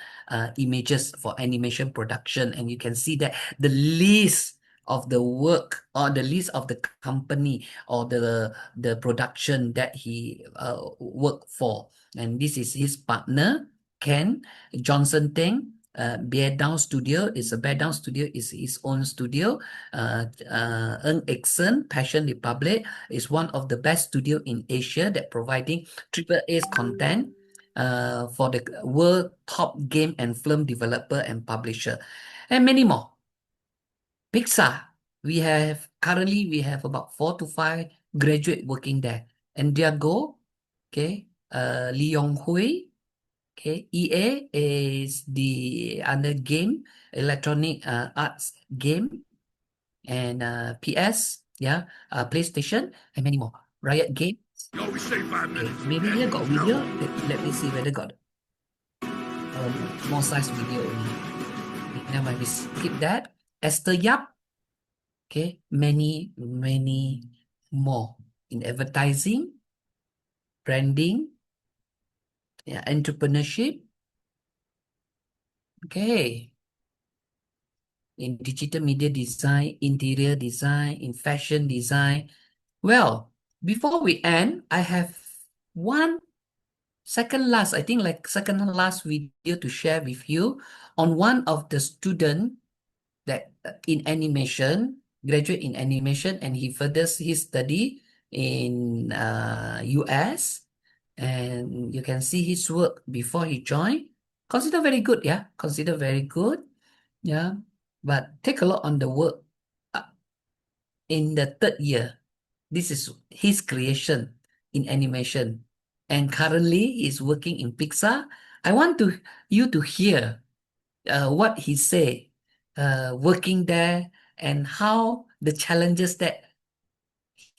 images for animation production. And you can see that the list of the work or the list of the company or the production that he worked for. And this is his partner, Ken Johnson Teng. Bear Down Studio is his own studio. Ng Exen, Passion Republic, is one of the best studio in Asia that providing triple A's content for the world top game and film developer and publisher, and many more. Pixar, currently we have about 4 to 5 graduate working there. And their goal, okay, Lee Yong Hui, okay, EA is the under game, electronic arts game, and PS, yeah, PlayStation, and many more. Riot Games. Okay, maybe here got video. Let me see whether got more size video only. Okay, never mind, we skip that. Esther Yap. Okay, many more in advertising, branding, yeah, entrepreneurship. Okay, in digital media design, interior design, in fashion design. Well, before we end, I have one second last video to share with you on one of the student that in animation, graduate in animation, and he furthers his study in US, and you can see his work before he joined. Consider very good, yeah. Consider very good, yeah. But take a look on the work in the 3rd year. This is his creation in animation, and currently he's working in Pixar. I want you to hear what he say working there and how the challenges that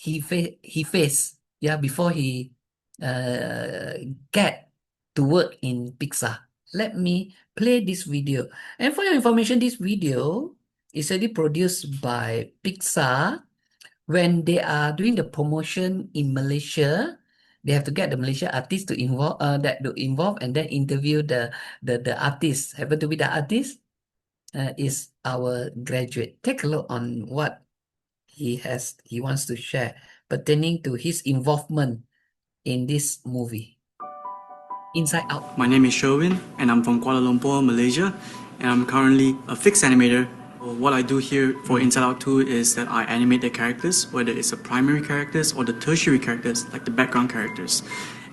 he faced, yeah, before he get to work in Pixar. Let me play this video. And for your information, this video is already produced by Pixar. When they are doing the promotion in Malaysia, they have to get the Malaysia artists to involve and then interview the artist. Happen to be the artist is our graduate. Take a look on what he wants to share pertaining to his involvement in this movie. Inside Out. My name is Sherwin and I'm from Kuala Lumpur, Malaysia, and I'm currently a fixed animator. What I do here for Inside Out 2 is that I animate the characters, whether it's the primary characters or the tertiary characters, like the background characters.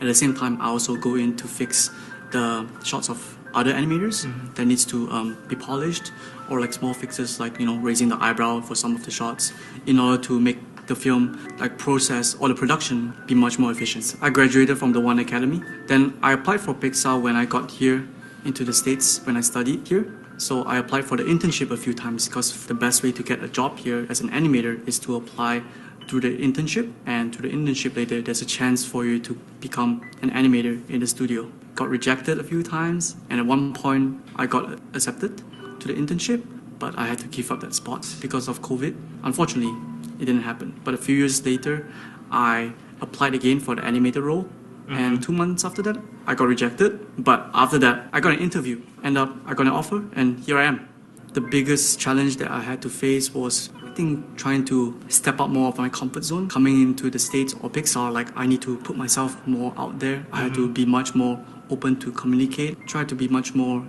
At the same time, I also go in to fix the shots of other animators that needs to be polished, or like small fixes like raising the eyebrow for some of the shots in order to make the film like process or the production be much more efficient. I graduated from the One Academy. Then I applied for Pixar when I got here into the States when I studied here. So I applied for the internship a few times because the best way to get a job here as an animator is to apply through the internship, and through the internship later there's a chance for you to become an animator in the studio. Got rejected a few times, and at one point I got accepted to the internship, but I had to give up that spot because of COVID. Unfortunately, it didn't happen. But a few years later, I applied again for the animator role, and 2 months after that, I got rejected. But after that, I got an interview, and I got an offer, and here I am. The biggest challenge that I had to face was, I think, trying to step out more of my comfort zone. Coming into the States or Pixar, like I need to put myself more out there. I had to be much more open to communicate, try to be much more,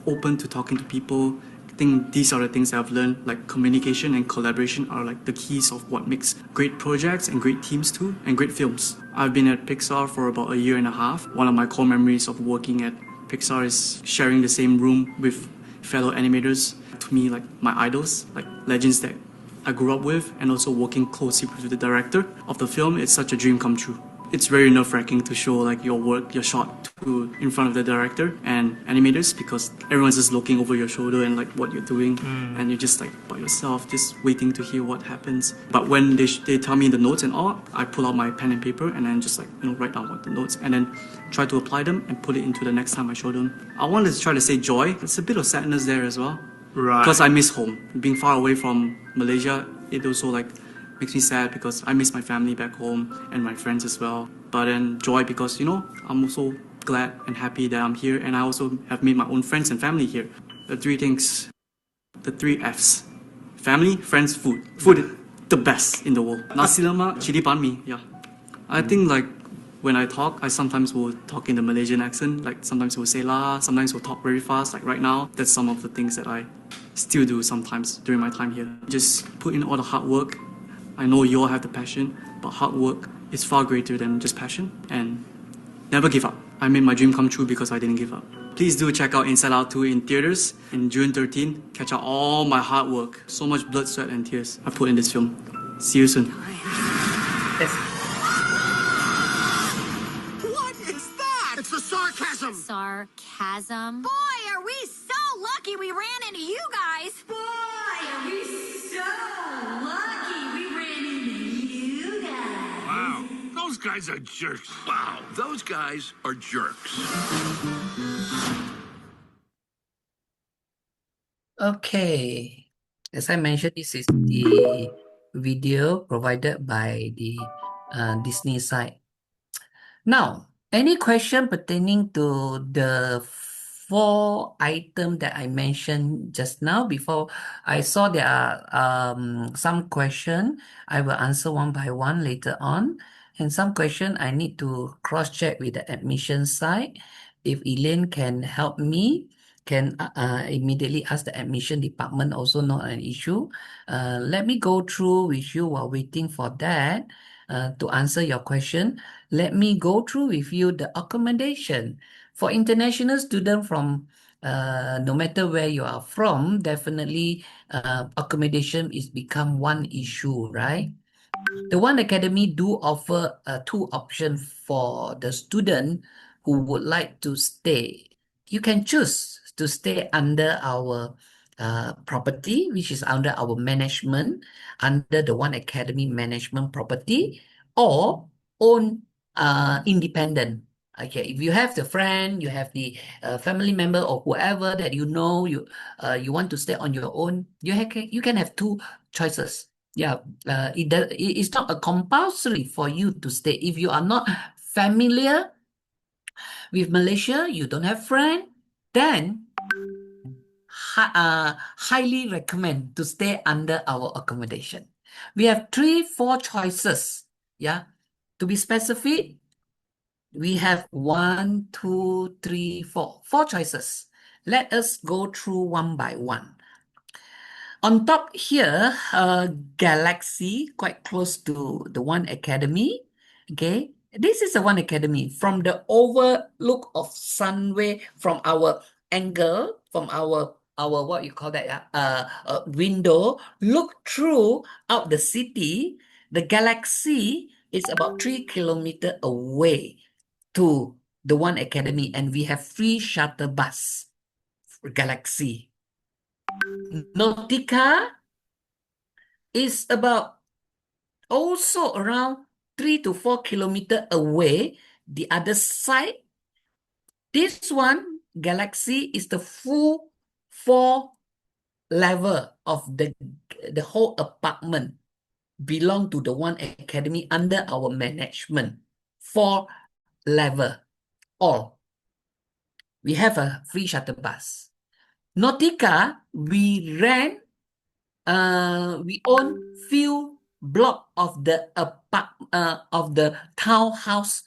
open to talking to people. I think these are the things I've learned, like communication and collaboration are like the keys of what makes great projects and great teams too, and great films. I've been at Pixar for about a year and a half. One of my core memories of working at Pixar is sharing the same room with fellow animators. To me, like my idols, like legends that I grew up with, and also working closely with the director of the film, it's such a dream come true. It's very nerve-wracking to show like your work, your shot to in front of the director and animators, because everyone's just looking over your shoulder and like what you're doing, and you're just like by yourself, just waiting to hear what happens. But when they tell me the notes and all, I pull out my pen and paper and then just like write down what the notes, and then try to apply them and put it into the next time I show them. I wanted to try to say joy. It's a bit of sadness there as well. Right. Because I miss home. Being far away from Malaysia, it also like makes me sad because I miss my family back home and my friends as well. But then joy because, I'm also glad and happy that I'm here, and I also have made my own friends and family here. The three things, the three Fs. Family, friends, food. Food is the best in the world. Nasi lemak, chili pan mee, yeah. I think like when I talk, I sometimes will talk in the Malaysian accent. Like sometimes we'll say la, sometimes we'll talk very fast. Like right now, that's some of the things that I still do sometimes during my time here. Just put in all the hard work. I know you all have the passion, but hard work is far greater than just passion. And never give up. I made my dream come true because I didn't give up. Please do check out Inside Out 2 in theaters in June 13. Catch out all my hard work. So much blood, sweat, and tears I put in this film. See you soon. Yes. What is that? It's the sarcasm. Sarcasm? Boy, are we so lucky we ran into you guys! Boy, are we so lucky we ran into you guys. Wow, those guys are jerks. Wow, those guys are jerks. Okay. As I mentioned, this is the video provided by the Disney side. Now, any question pertaining to the 4 items that I mentioned just now? Before I saw there are some question, I will answer one by one later on. And some question I need to cross-check with the admission side. If Elaine can help me, can immediately ask the admission department, also not an issue. Let me go through with you while waiting for that to answer your question. Let me go through with you the accommodation. For international students from no matter where you are from, definitely accommodation is become one issue, right? The One Academy do offer 2 options for the student who would like to stay. You can choose to stay under our property, which is under our management, under the One Academy management property, or own independent. Okay, if you have the friend, you have the family member or whoever that you know, you want to stay on your own, you can have 2 choices. Yeah, it's not a compulsory for you to stay. If you are not familiar with Malaysia, you don't have friend, then highly recommend to stay under our accommodation. We have 3, 4 choices. Yeah, to be specific, we have 1, 2, 3, 4 choices. Let us go through one by one. On top here, Galaxy, quite close to the One Academy. Okay, this is the One Academy. From the overlook of Sunway, from our angle, from our what you call that, window, look through out the city. The Galaxy is about 3 kilometers away to the One Academy, and we have free shuttle bus for Galaxy. Nautica is about also around 3 to 4 kilometers away. The other side, this one, Galaxy, is the full 4 level of the whole apartment belong to the One Academy under our management. 4 level, all. We have a free shuttle bus. Nautica, we own few block of the townhouse,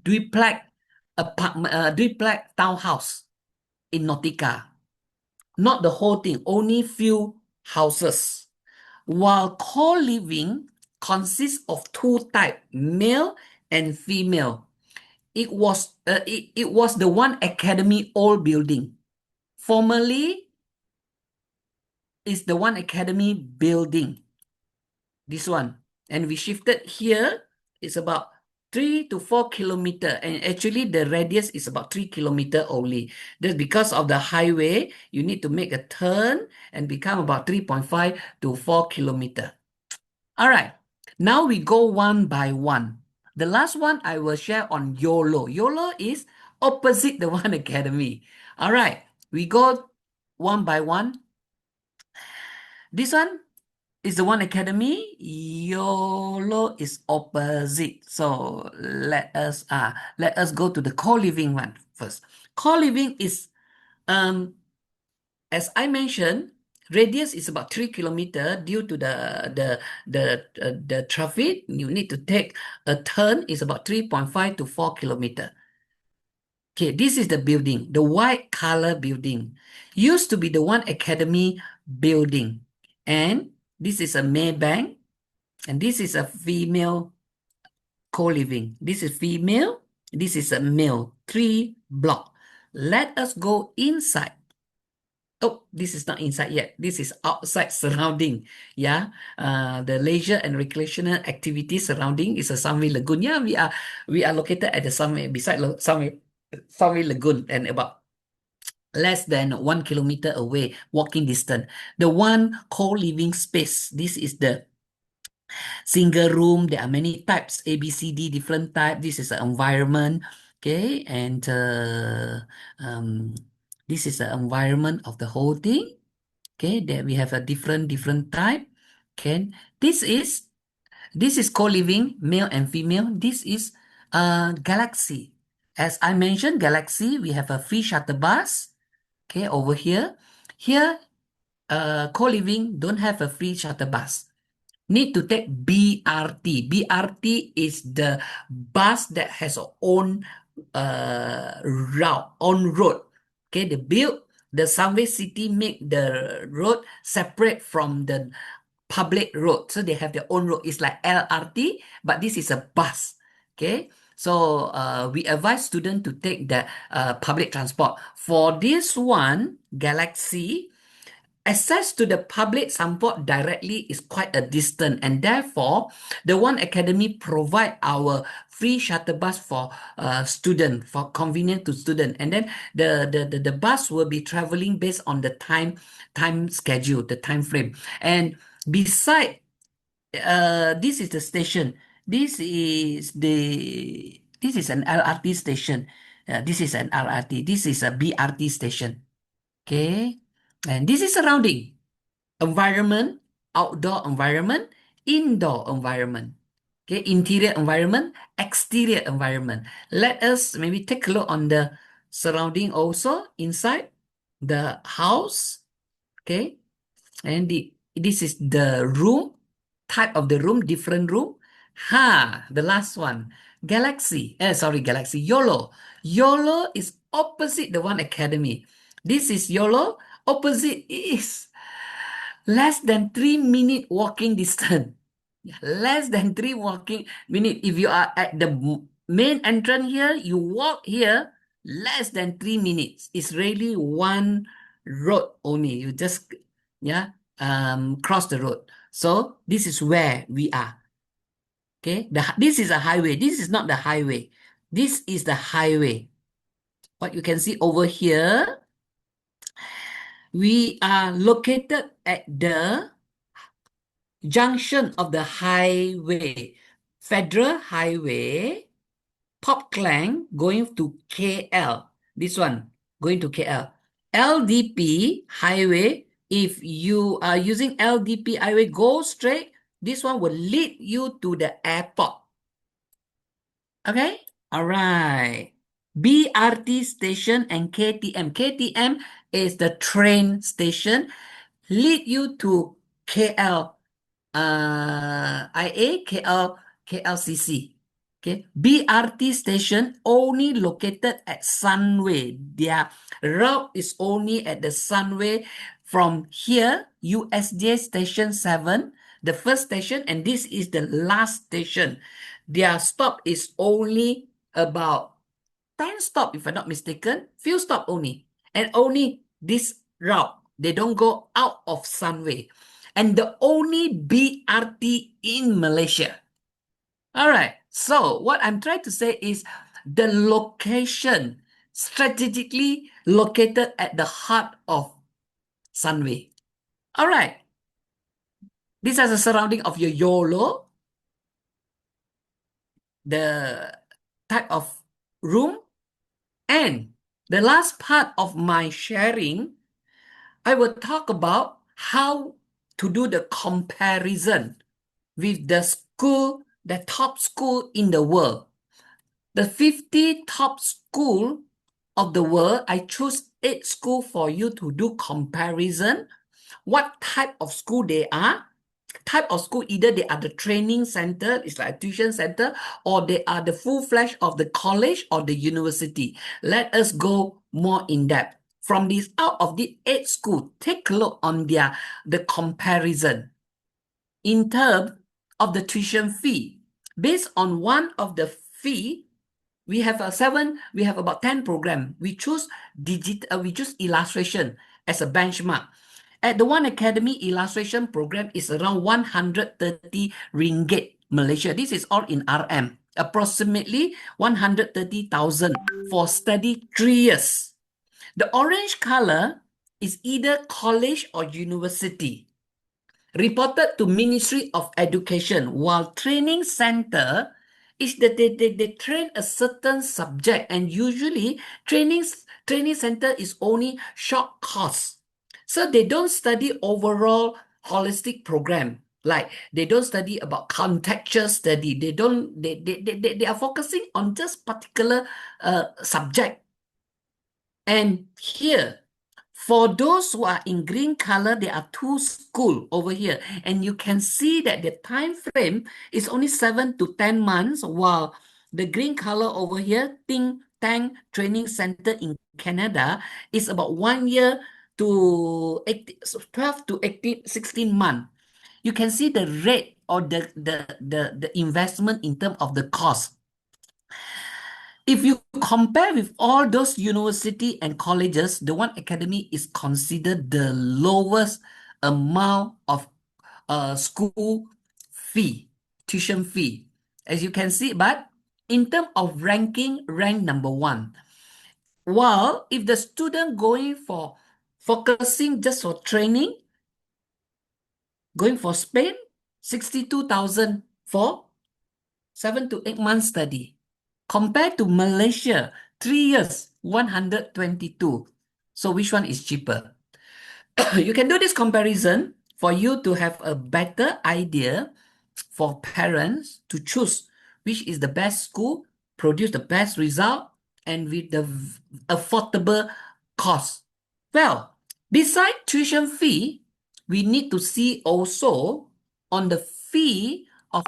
duplex townhouse in Nautica. Not the whole thing, only few houses. While co-living consists of 2 types, male and female. It was the One Academy old building. Formerly, is the One Academy building. This one. And we shifted here. It's about 3 to 4 kilometers. And actually, the radius is about 3 kilometers only. That's because of the highway. You need to make a turn and become about 3.5 to 4 kilometers. All right. Now we go one by one. The last one I will share on YOLO. YOLO is opposite the One Academy. All right. We go one by one. This one is the One Academy. YOLO is opposite. So let us go to the co-living one first. Co-living is as I mentioned, radius is about 3 kilometers due to the traffic. You need to take a turn is about 3.5 to 4 kilometers. Okay, this is the building, the white color building. Used to be the One Academy building. And this is a Maybank. And this is a female co-living. This is female. This is a male. 3 block. Let us go inside. Oh, this is not inside yet. This is outside surrounding. Yeah. The leisure and recreational activities surrounding is a Sunway Lagoon. Yeah, we are located at the Sunway, beside Sunway Lagoon, and about less than 1 kilometer away, walking distance. The one co-living space. This is the single room. There are many types, A, B, C, D, different type. This is the environment. Okay, and this is the environment of the whole thing. Okay, there we have a different type. Okay, this is co-living, male and female. This is Galaxy. As I mentioned, Galaxy, we have a free shuttle bus. Okay, over here. Here, co-living don't have a free shuttle bus. Need to take BRT. BRT is the bus that has its own route, on road. Okay, the Sunway City make the road separate from the public road. So they have their own road. It's like LRT, but this is a bus. Okay, so we advise students to take the public transport. For this one, Galaxy, access to the public transport directly is quite a distance, and therefore the One Academy provide our free shuttle bus for student, for convenient to student, and then the bus will be traveling based on the time schedule, the time frame. And beside this is the station. This is an LRT station. This is an LRT. This is a BRT station. Okay. And this is surrounding environment, outdoor environment, indoor environment. Okay, interior environment, exterior environment. Let us maybe take a look on the surrounding also inside the house. Okay, and this is the room, type of the room, different room. The last one, Galaxy. Galaxy. YOLO. YOLO is opposite the One Academy. This is YOLO. Opposite is less than 3 minute walking distance. Less than 3 minute. If you are at the main entrance here, you walk here, less than 3 minutes. It's really one road only. You just cross the road. So this is where we are. Okay, this is a highway. This is not the highway. This is the highway. What you can see over here, we are located at the junction of the highway, Federal Highway, Pop Klang going to KL. This one going to KL. LDP Highway, if you are using LDP Highway, go straight. This one will lead you to the airport. Okay? All right. BRT station and KTM. KTM is the train station. Lead you to KL IA, KLCC. Okay. BRT station only located at Sunway. Their route is only at the Sunway from here, USJ Station 7, the first station, and this is the last station. Their stop is only about 10 stop, if I'm not mistaken, few stop only. And only this route. They don't go out of Sunway. And the only BRT in Malaysia. All right. So what I'm trying to say is the location strategically located at the heart of Sunway. All right. These are the surrounding of your YOLO, the type of room, and the last part of my sharing, I will talk about how to do the comparison with the school, the top school in the world. The 50 top school of the world, I choose 8 schools for you to do comparison. What type of school they are? Type of school, either they are the training center, it's like a tuition center, or they are the full-fledged of the college or the university. Let us go more in depth. From this, out of the 8 schools, take a look on the comparison in terms of the tuition fee. Based on one of the fee, we have about 10 program. We choose illustration as a benchmark. At the One Academy illustration program is around 130 ringgit Malaysia. This is all in RM. Approximately 130,000 for study 3 years. The orange color is either college or university. Reported to Ministry of Education, while training center is that they train a certain subject, and usually training center is only short course. So they don't study overall holistic program. Like they don't study about contextual study. They are focusing on just particular subject. And here, for those who are in green color, there are 2 schools over here. And you can see that the time frame is only 7 to 10 months, while the green color over here, Think Tank Training Center in Canada, is about 1 year to 12 to 18, 16 months. You can see the rate or the investment in terms of the cost. If you compare with all those university and colleges, the One Academy is considered the lowest amount of school fee, tuition fee. As you can see, but in terms of ranking, rank number 1. While if the student going for focusing just for training, going for Spain, 62,000 for 7 to 8 months study. Compared to Malaysia, 3 years, 122. So which one is cheaper? You can do this comparison for you to have a better idea for parents to choose which is the best school, produce the best result, and with the affordable cost. Well, beside tuition fee, we need to see also on the fee of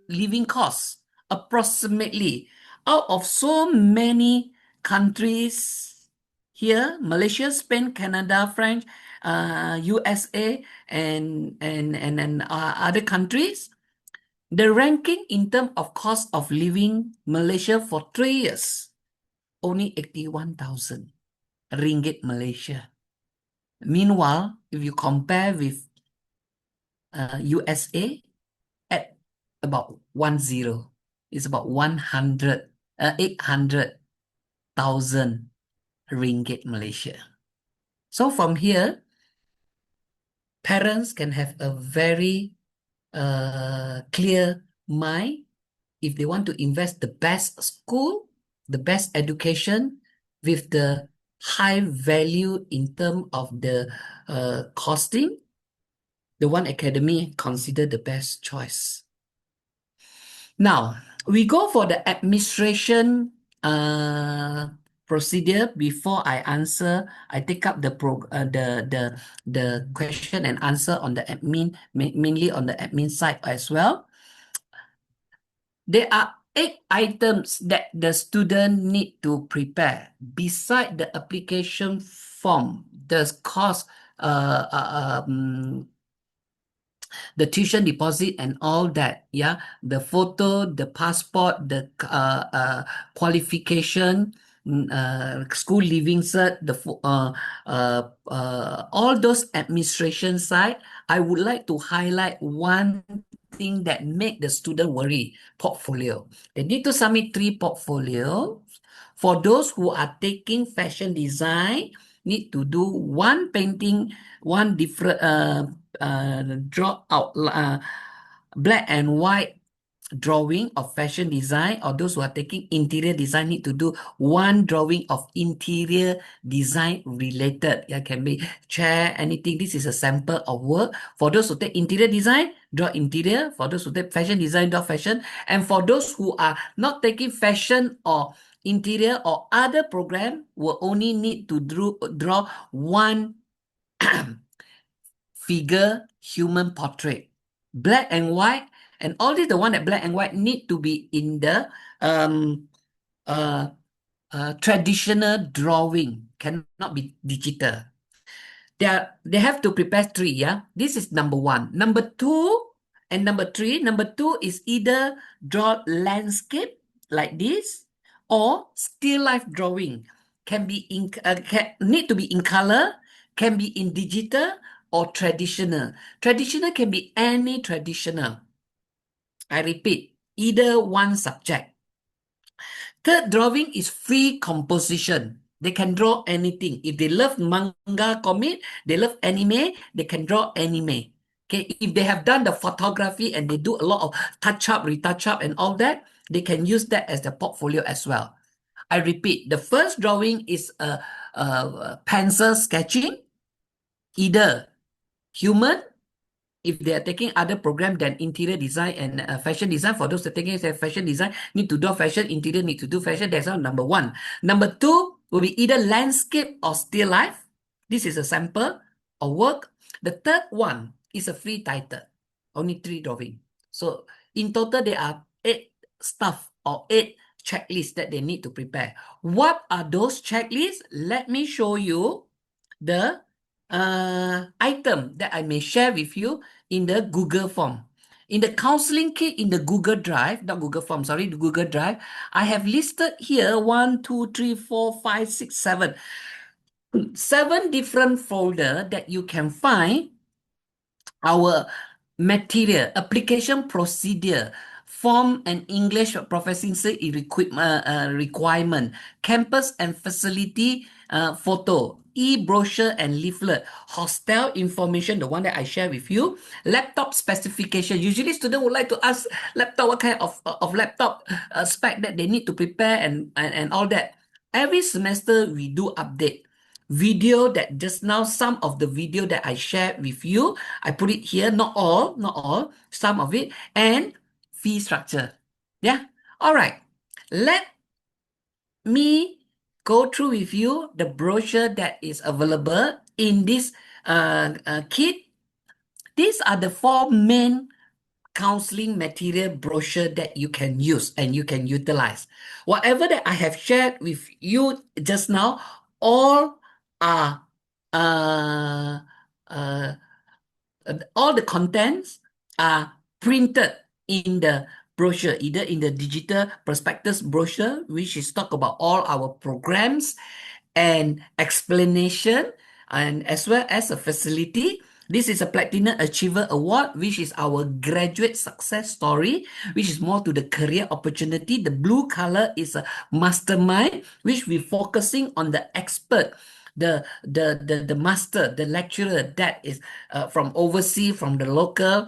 living costs. Approximately, out of so many countries here, Malaysia, Spain, Canada, French, USA, and other countries, the ranking in terms of cost of living Malaysia for 3 years, only 81,000 ringgit Malaysia. Meanwhile, if you compare with USA at about 10. It's about 800,000 ringgit Malaysia. So from here, parents can have a very clear mind if they want to invest the best school, the best education with the high value in terms of the costing, the One Academy consider the best choice. Now, we go for the administration procedure. Before I answer, I take up the question and answer on the admin, mainly on the admin side as well. There are 8 items that the student need to prepare. Beside the application form, the cost, the tuition deposit and all that, yeah, the photo, the passport, the qualification, school leaving cert, all those administration side. I would like to highlight one thing that make the student worry: portfolio. They need to submit 3 portfolio. For those who are taking fashion design, need to do 1 painting, 1 different draw out black and white drawing of fashion design, or those who are taking interior design need to do 1 drawing of interior design related. Yeah, can be chair, anything. This is a sample of work. For those who take interior design, draw interior. For those who take fashion design, draw fashion. And for those who are not taking fashion or interior or other program, will only need to draw 1 figure human portrait, black and white, and all this, the one that black and white need to be in the traditional drawing, cannot be digital. They have to prepare 3, yeah. This is number 1. Number 2 and number 3. Number 2 is either draw landscape like this or still life drawing. Can be need to be in color, can be in digital or traditional. Traditional can be any traditional. I repeat, either one subject. Third drawing is free composition. They can draw anything. If they love manga comic, they love anime, they can draw anime. Okay, if they have done the photography and they do a lot of touch up, retouch up and all that, they can use that as the portfolio as well. I repeat, the first drawing is a pencil sketching, either human, if they are taking other program than interior design and fashion design. For those that are taking fashion design, need to do fashion, interior need to do fashion. That's all number 1. Number 2 will be either landscape or still life. This is a sample of work. The third one is a free title. Only 3 drawing. So in total, there are 8 stuff or 8 checklists that they need to prepare. What are those checklists? Let me show you the item that I may share with you in the Google form. In the counseling kit in the Google Drive, not Google form, sorry, the Google Drive, I have listed here 1, 2, 3, 4, 5, 6, 7. 7 different folder that you can find our material, application procedure, form and English proficiency requirement, campus and facility photo, e-brochure and leaflet, hostel information, the one that I share with you, laptop specification. Usually students would like to ask laptop, what kind of laptop spec that they need to prepare and all that. Every semester we do update. Video that just now, some of the video that I shared with you, I put it here, not all, some of it, and fee structure. Yeah, all right. Let me go through with you the brochure that is available in this kit. These are the 4 main counseling material brochure that you can use and you can utilize. Whatever that I have shared with you just now, all are all the contents are printed in the brochure, either in the digital prospectus brochure, which is talk about all our programs and explanation, and as well as a facility, This is a Platinum Achiever Award, which is our graduate success story, which is more to the career opportunity. The blue color is a mastermind, which we're focusing on the expert, the master, the lecturer that is from overseas, from the local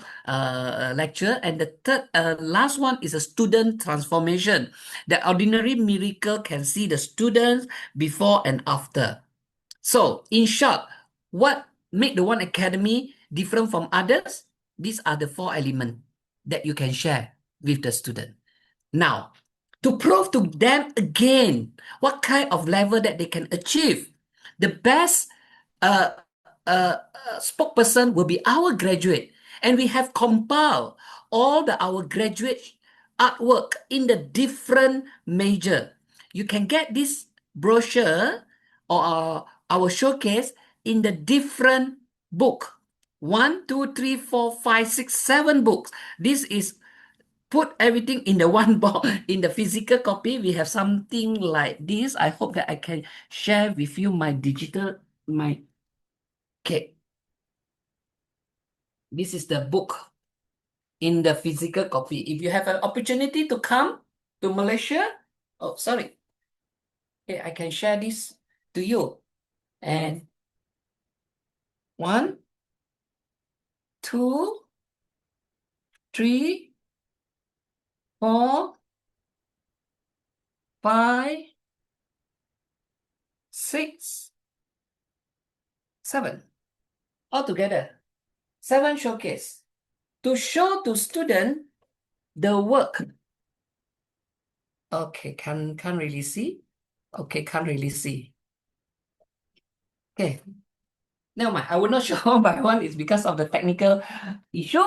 lecturer. And the third, last one is a student transformation. The ordinary miracle can see the students before and after. So, in short, what make the One Academy different from others? These are the four elements that you can share with the student. Now, to prove to them again what kind of level that they can achieve, the best uh, spokesperson will be our graduate. And we have compiled all our graduate artwork in the different major. You can get this brochure or our showcase in the different book. 1, 2, 3, 4, 5, 6, 7 books. This is put everything in the one box. In the physical copy, we have something like this. I hope that I can share with you my okay. This is the book in the physical copy. If you have an opportunity to come to Malaysia, oh, sorry. Okay, I can share this to you. And 1, 2, 3, 4, 5, 6, 7. Altogether, 7 showcase to show to student the work. Okay, can't really see. Okay, can't really see. Okay, never mind. I will not show one by one. It's because of the technical issue.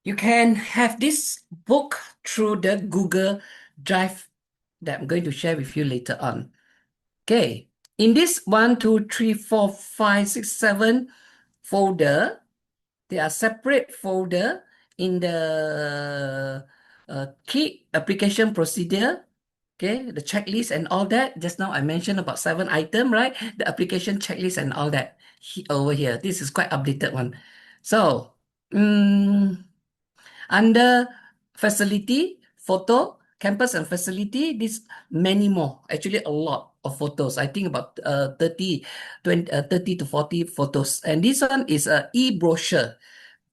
You can have this book through the Google Drive that I'm going to share with you later on. Okay, in this 1, 2, 3, 4, 5, 6, 7 folder, there are separate folder in the key application procedure. Okay, the checklist and all that. Just now I mentioned about 7 items, right? The application checklist and all that over here. This is quite updated one. So, under facility, photo, campus and facility, this many more. Actually, a lot of photos. I think about 30 to 40 photos. And this one is a e-brochure.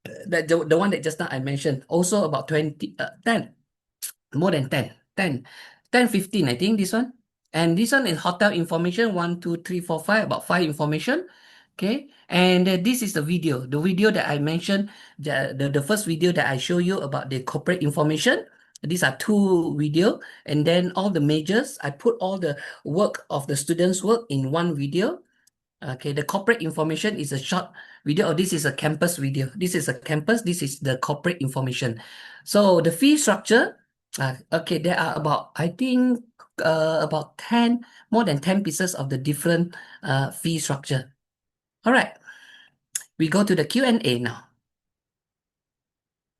The one that just now I mentioned. Also about 10. More than 10, 15, I think this one. And this one is hotel information, 1, 2, 3, 4, 5, about 5 information. Okay. And this is the video that I mentioned, the first video that I show you about the corporate information. These are 2 video. And then all the majors, I put all the work of the students' work in one video. Okay, the corporate information is a short video, or this is a campus video. This is a campus, this is the corporate information. So the fee structure, okay, there are about, I think, about 10, more than 10 pieces of the different fee structure. All right, we go to the Q&A now.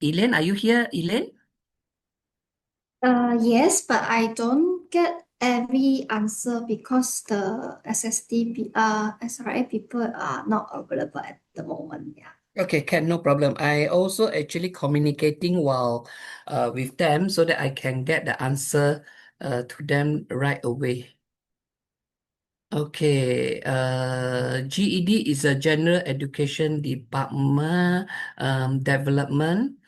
Elaine, are you here, Elaine? Yes, but I don't get every answer because the SRA people are not available at the moment. Yeah. Okay, no problem. I also actually communicating while with them so that I can get the answer to them right away. Okay, GED is a General Education Department Development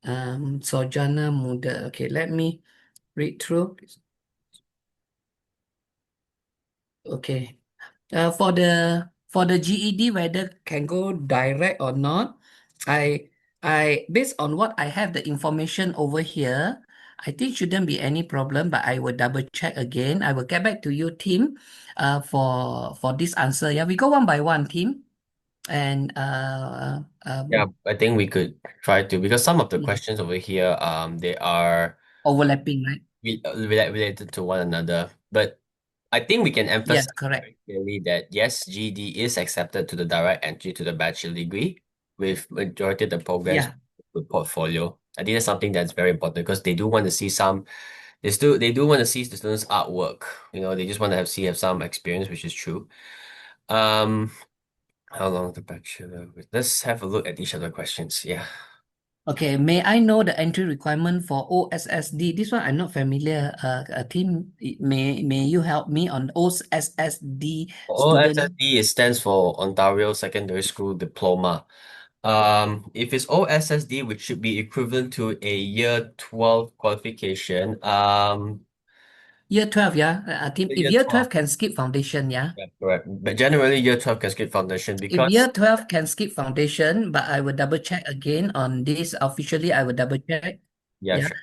Sarjana Muda. Okay, let me read through. Okay, for the GED, whether can go direct or not, I based on what I have the information over here, I think shouldn't be any problem, but I will double check again. I will get back to you, team, for this answer. Yeah, we go one by one, team, and Yeah, I think we could try to, because some of the yeah, questions over here, they are overlapping, right? related to one another. But I think we can Yes, emphasize correct. very clearly that yes, GED is accepted to the direct entry to the bachelor degree with majority of the programs Yeah, with portfolio. I think that's something that's very important because they do want to see they do want to see the students' artwork. They just want to have some experience, which is true. Um, How long the bachelor? Let's have a look at each of the questions. Yeah. Okay, may I know the entry requirement for OSSD? This one I'm not familiar. Team, may you help me on OSSD student? OSSD, it stands for Ontario Secondary School Diploma. If it's OSSD, which should be equivalent to a year 12 qualification, Year 12, yeah. Team, if year year 12 12. can skip foundation, yeah. Yeah, correct. But generally, year 12 can skip foundation If year because, 12 can skip foundation, but I will double check again on this officially, I will double check. yeah, Yeah. sure.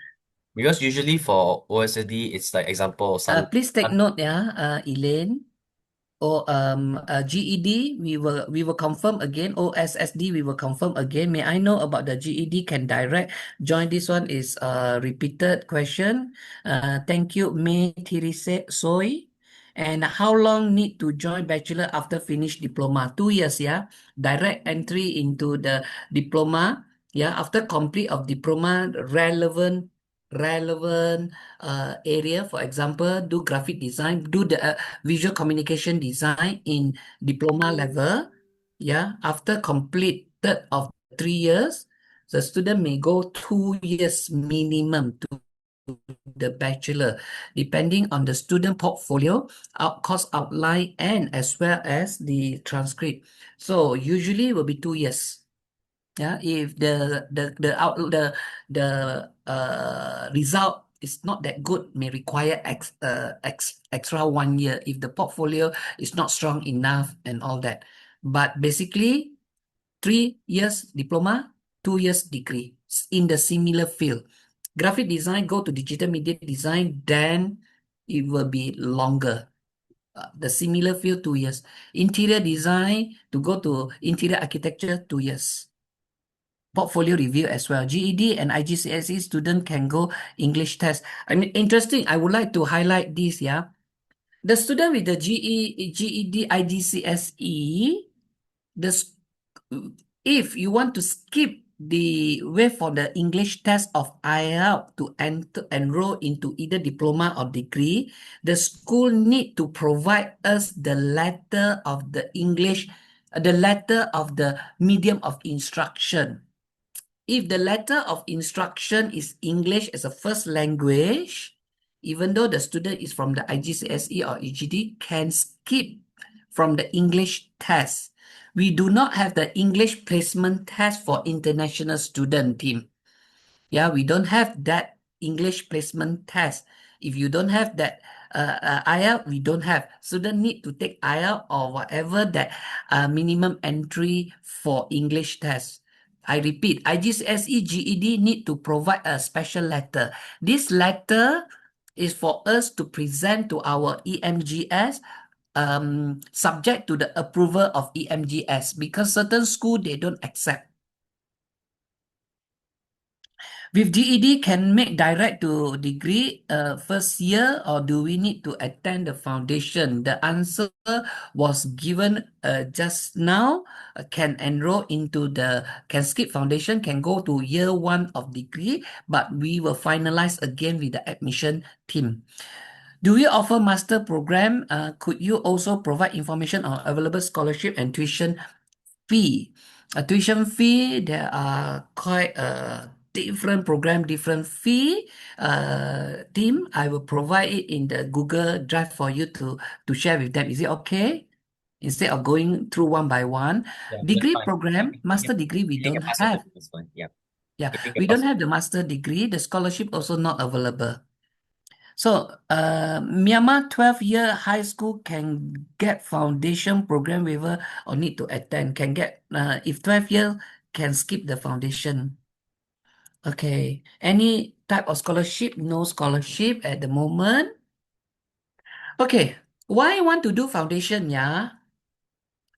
Because usually for OSSD, it's like example, Please take note, yeah, Elaine. Or GED, we will confirm again. OSSD, we will confirm again. May I know about the GED? Can direct join? This one is a repeated question. Thank you, May Therese Soy. And how long need to join bachelor after finish diploma? 2 years, yeah. Direct entry into the diploma, yeah. After complete of diploma, relevant area. For example, do graphic design, do the visual communication design in diploma level. Yeah, after completed of 3 years, the student may go 2 years minimum to the bachelor, depending on the student portfolio, course outline, and as well as the transcript. So usually will be 2 years. Yeah, if the result is not that good, may require extra 1 year if the portfolio is not strong enough and all that. But basically, 3 years diploma, 2 years degree in the similar field. Graphic design, go to digital media design, then it will be longer. The similar field, 2 years. Interior design, to go to interior architecture, 2 years. Portfolio review as well. GED and IGCSE student can go English test. I mean, interesting. I would like to highlight this, yeah. The student with the GED, IGCSE, the if you want to skip the way for the English test of IELTS to enroll into either diploma or degree, the school need to provide us the letter of the English, the letter of the medium of instruction. If the letter of instruction is English as a first language, even though the student is from the IGCSE or EGD, can skip from the English test. We do not have the English placement test for international student team. Yeah, we don't have that English placement test. If you don't have that IELTS, we don't have. Student need to take IELTS or whatever that minimum entry for English test. I repeat, IGCSE, GED need to provide a special letter. This letter is for us to present to our EMGS, subject to the approval of EMGS, because certain school, they don't accept. With GED, can make direct to degree first year, or do we need to attend the foundation? The answer was given just now. Can enroll into can skip foundation, can go to year 1 of degree, but we will finalize again with the admission team. Do we offer master program? Could you also provide information on available scholarship and tuition fee? Tuition fee, there are quite different program, different fee. Team, I will provide it in the Google Drive for you to share with them. Is it okay? Instead of going through one by one. yeah, that's Degree fine. program, master degree, we You can don't pass on to have. me, that's fine. Yeah. Yeah, You can we pass don't on. have the master degree. The scholarship also not available. So, Myanmar 12-year high school can get foundation program waiver or need to attend. Can get, if 12 year, can skip the foundation. Okay. Any type of scholarship? No scholarship at the moment. Okay. Why want to do foundation, yeah?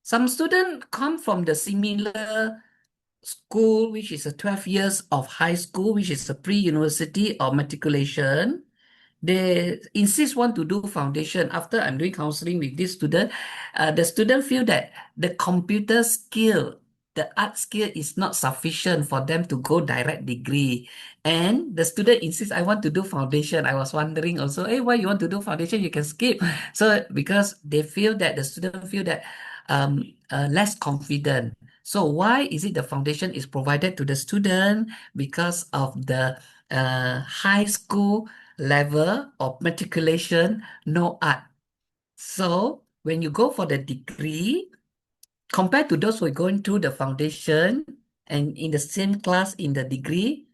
Some student come from the similar school, which is a 12 years of high school, which is a pre-university or matriculation. They insist want to do foundation. After I'm doing counseling with this student, the student feel that the computer skill, the art skill is not sufficient for them to go direct degree. And the student insists, I want to do foundation. I was wondering also, hey, why you want to do foundation? You can skip. So because they feel that the student feel that less confident. So why is it the foundation is provided to the student? Because of the high school level of matriculation, no art. So when you go for the degree, compared to those who are going through the foundation and in the same class in the degree,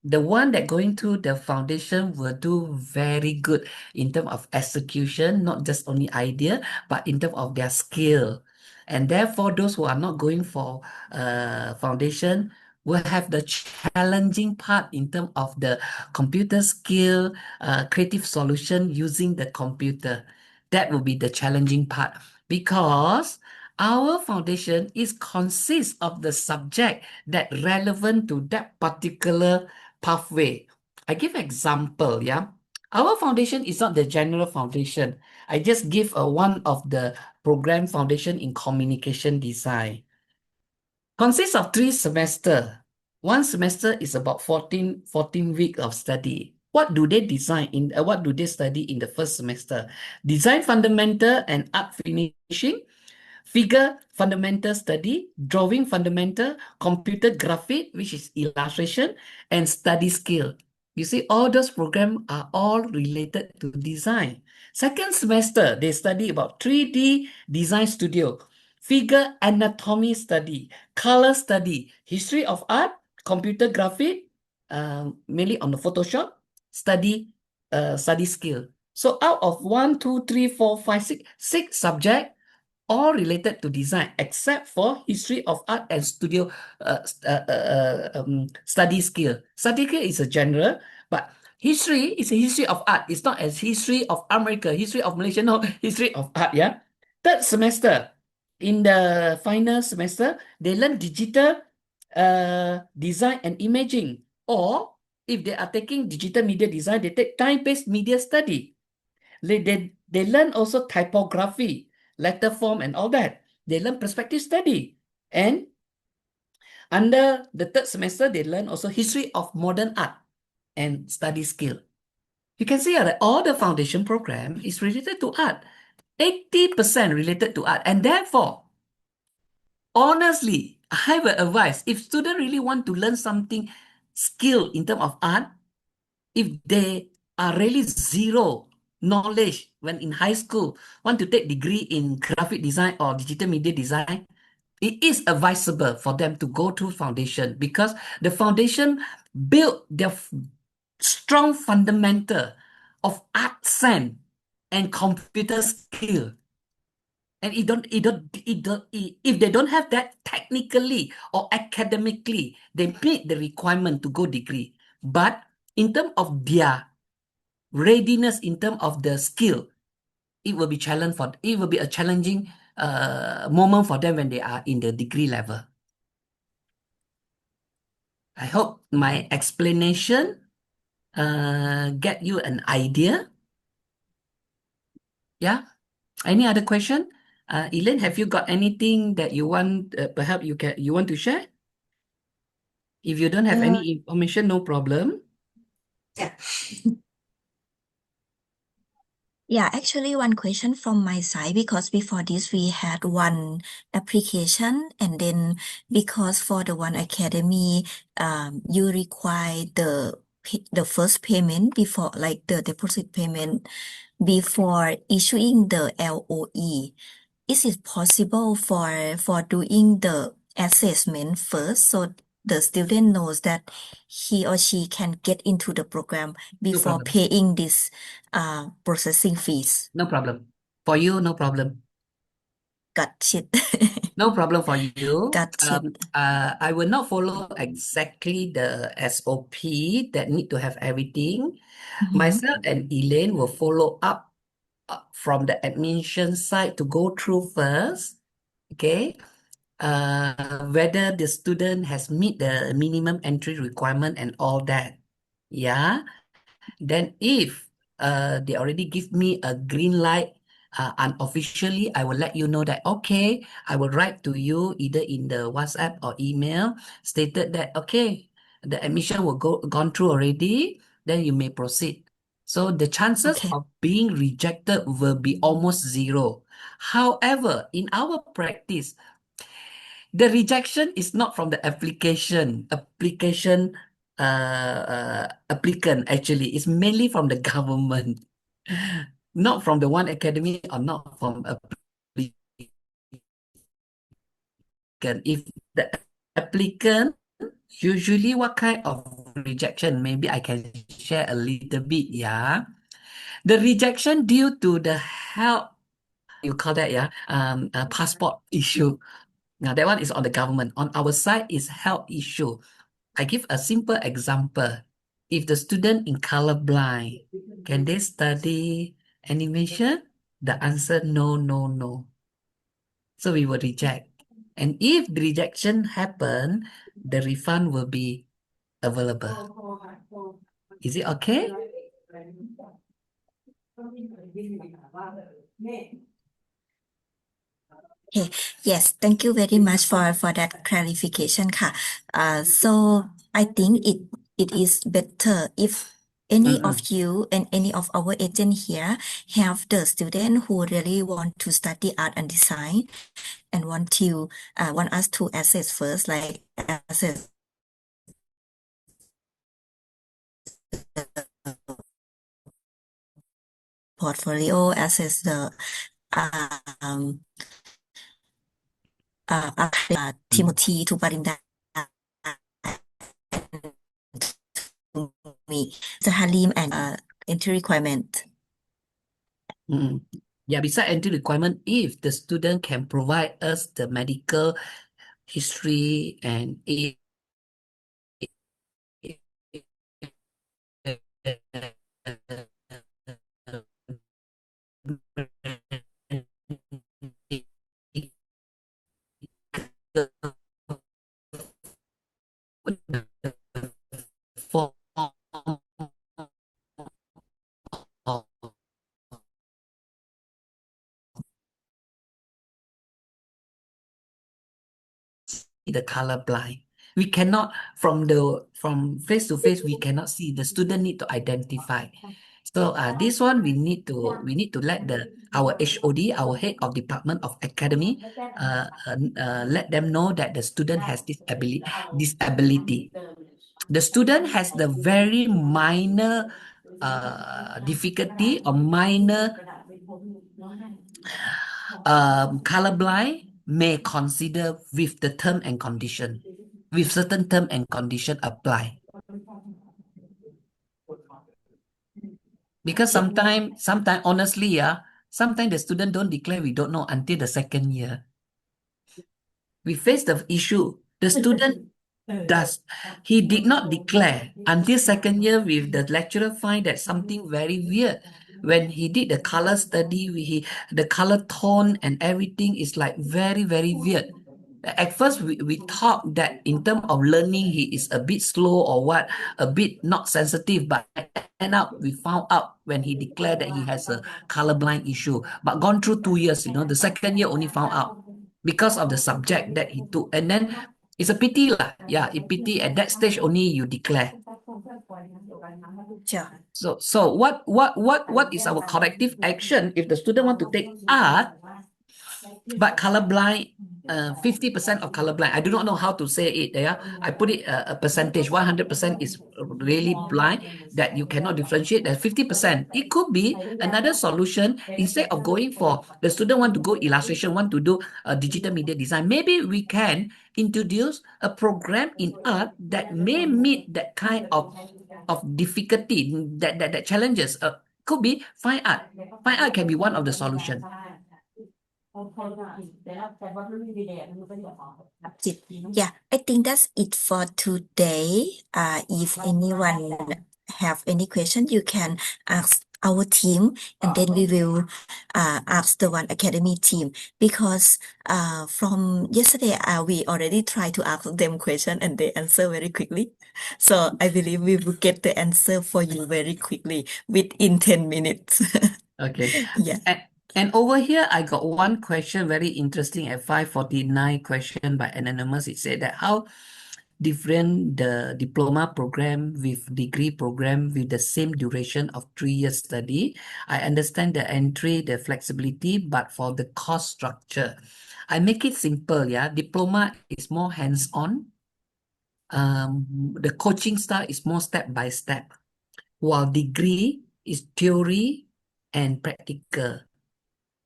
the one that going through the foundation will do very good in terms of execution, not just only idea, but in terms of their skill. And therefore, those who are not going for foundation will have the challenging part in terms of the computer skill, creative solution using the computer. That will be the challenging part because our foundation is consists of the subject that relevant to that particular pathway. I give example, yeah. Our foundation is not the general foundation. I just give one of the program foundation in communication design. Consists of 3 semester. One semester is about 14 week of study. What do they design in? What do they study in the first semester? Design fundamental and art finishing, figure fundamental study, drawing fundamental, computer graphic, which is illustration, and study skill. You see, all those programs are all related to design. Second semester, they study about 3D design studio, figure anatomy study, color study, history of art, computer graphic, mainly on the Photoshop, study skill. So out of 1, 2, 3, 4, 5, 6 subject, all related to design except for history of art and studio study skill. Study skill is a general, but history is a history of art. It's not as history of America, history of Malaysia, no, history of art, yeah. Third semester, in the final semester, they learn digital design and imaging. Or if they are taking digital media design, they take time-based media study. They learn also typography, letter form, and all that. They learn perspective study. And under the third semester, they learn also history of modern art and study skill. You can see that all the foundation program is related to art. 80% related to art. And therefore, honestly, I will advise if students really want to learn something skill in terms of art, if they are really zero knowledge when in high school, want to take degree in graphic design or digital media design, it is advisable for them to go through foundation because the foundation build their strong fundamental of art sense and computer skill. And if they don't have that technically or academically, they meet the requirement to go degree. But in terms of their readiness, in terms of the skill, it will be a challenging moment for them when they are in the degree level. I hope my explanation get you an idea. Yeah. Any other question? Elaine, have you got anything that you want? Perhaps you want to share? If you don't have any information, no problem. Yeah. Yeah, actually, one question from my side because before this we had one application, and then because for the One Academy, you require the first payment before, like the deposit payment before issuing the LOE. Is it possible for doing the assessment first so the student knows that he or she can get into the program before problem. paying this processing fees? No problem. For you, no problem. Got it. No problem for you. Got it. I will not follow exactly the SOP that need to have everything. Mhm. Myself and Elaine will follow up from the admission side to go through first. Okay. Whether the student has meet the minimum entry requirement and all that. Yeah. Then if they already give me a green light unofficially, I will let you know that, okay, I will write to you either in the WhatsApp or email stated that, okay, the admission will gone through already, then you may proceed. So the chances Okay. of being rejected will be almost zero. However, in our practice, the rejection is not from the applicant actually. It's mainly from the government, not from the One Academy or not from applicant. If the applicant, usually what kind of rejection? Maybe I can share a little bit, yeah. The rejection due to the health, you call that, yeah, passport issue. Now that one is on the government. On our side is health issue. I give a simple example. If the student in colorblind, can they study animation? The answer no, no, no. So we will reject. And if the rejection happen, the refund will be available. Is it okay? Okay. Yes, thank you very much for that clarification ค่ะ so I think it is better if any of you and any of our agent here have the student who really want to study art and design and want us to assess first, like assess portfolio, assess the um Timothy to Parinda me, the Halim and entry requirement. Yeah, beside entry requirement, if the student can provide us the medical history and form of the color blind. We cannot from face to face, we cannot see. The student need to identify. So this one we need to let our HOD, our head of department of academy, let them know that the student has disability. The student has the very minor difficulty or minor colorblind may consider with the term and condition, with certain term and condition apply. Because sometimes honestly, sometimes the student don't declare, we don't know until the second year. We face the issue. The student he did not declare until second year with the lecturer find that something very weird. When he did the color study, the color tone and everything is like very, very weird. At first, we thought that in terms of learning, he is a bit slow or what, a bit not sensitive. But end up, we found out when he declared that he has a colorblind issue. But gone through 2 years, the second year only found out because of the subject that he took. And then it's a pity lah. Yeah, it pity at that stage only you declare. Sure. So what is our corrective action if the student want to take art but colorblind, 50% of colorblind. I do not know how to say it. Yeah, I put it a percentage. 100% is really blind that you cannot differentiate. That 50%. It could be another solution. Instead of going for the student want to go illustration, want to do digital media design, maybe we can introduce a program in art that may meet that kind of difficulty that challenges. Could be fine art. Fine art can be one of the solution. Yeah, I think that's it for today. If anyone have any question, you can ask our team, and then we will ask the One Academy team, because from yesterday we already tried to ask them question and they answer very quickly. So I believe we will get the answer for you very quickly within 10 minutes. Okay. Yeah. And over here, I got one question very interesting at 5:49 question by Anonymous. It said that how different the diploma program with degree program with the same duration of 3 years study. I understand the entry, the flexibility, but for the cost structure, I make it simple. Yeah, diploma is more hands-on. The coaching style is more step by step, while degree is theory and practical.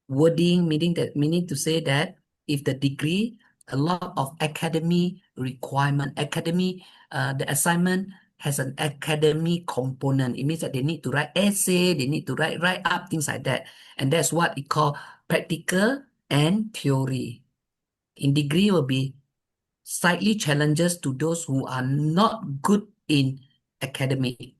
Wording meaning to say that if the degree, a lot of academy requirement, the assignment has an academy component. It means that they need to write essay, they need to write up things like that, and that's what we call practical and theory. In degree will be slightly challenges to those who are not good in academy.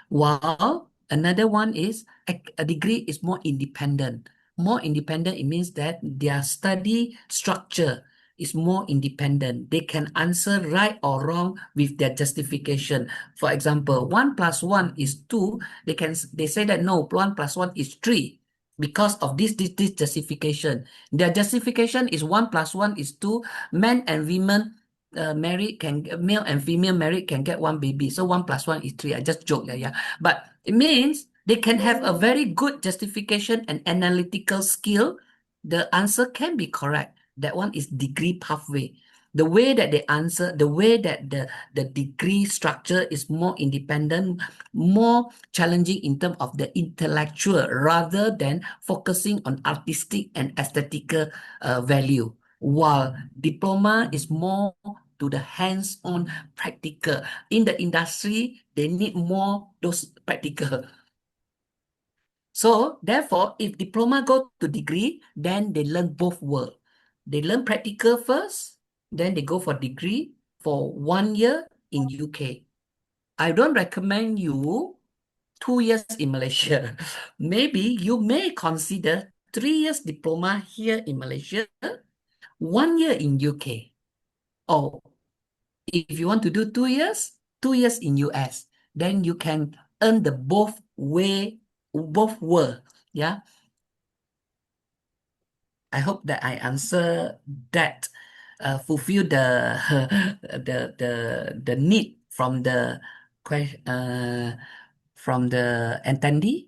While another one is a degree is more independent. More independent, it means that their study structure is more independent. They can answer right or wrong with their justification. For example, 1 + 1 is 2. They say that no, 1 + 1 is 3 because of this justification. Their justification is 1 + 1 is 2. Men and women male and female married can get one baby. So 1 + 1 is 3. I just joke, yeah. But it means they can have a very good justification and analytical skill. The answer can be correct. That one is degree pathway. The way that they answer, the way that the degree structure is more independent, more challenging in terms of the intellectual rather than focusing on artistic and aesthetical value. While diploma is more to the hands-on practical. In the industry, they need more those practical. So therefore, if diploma go to degree, then they learn both world. They learn practical first, then they go for degree for 1 year in UK. I don't recommend you 2 years in Malaysia. Maybe you may consider 3 years diploma here in Malaysia, 1 year in UK. Or if you want to do 2 years, 2 years in US, then you can earn the both world. Yeah. I hope that I answer that, fulfill the the need from the attendee.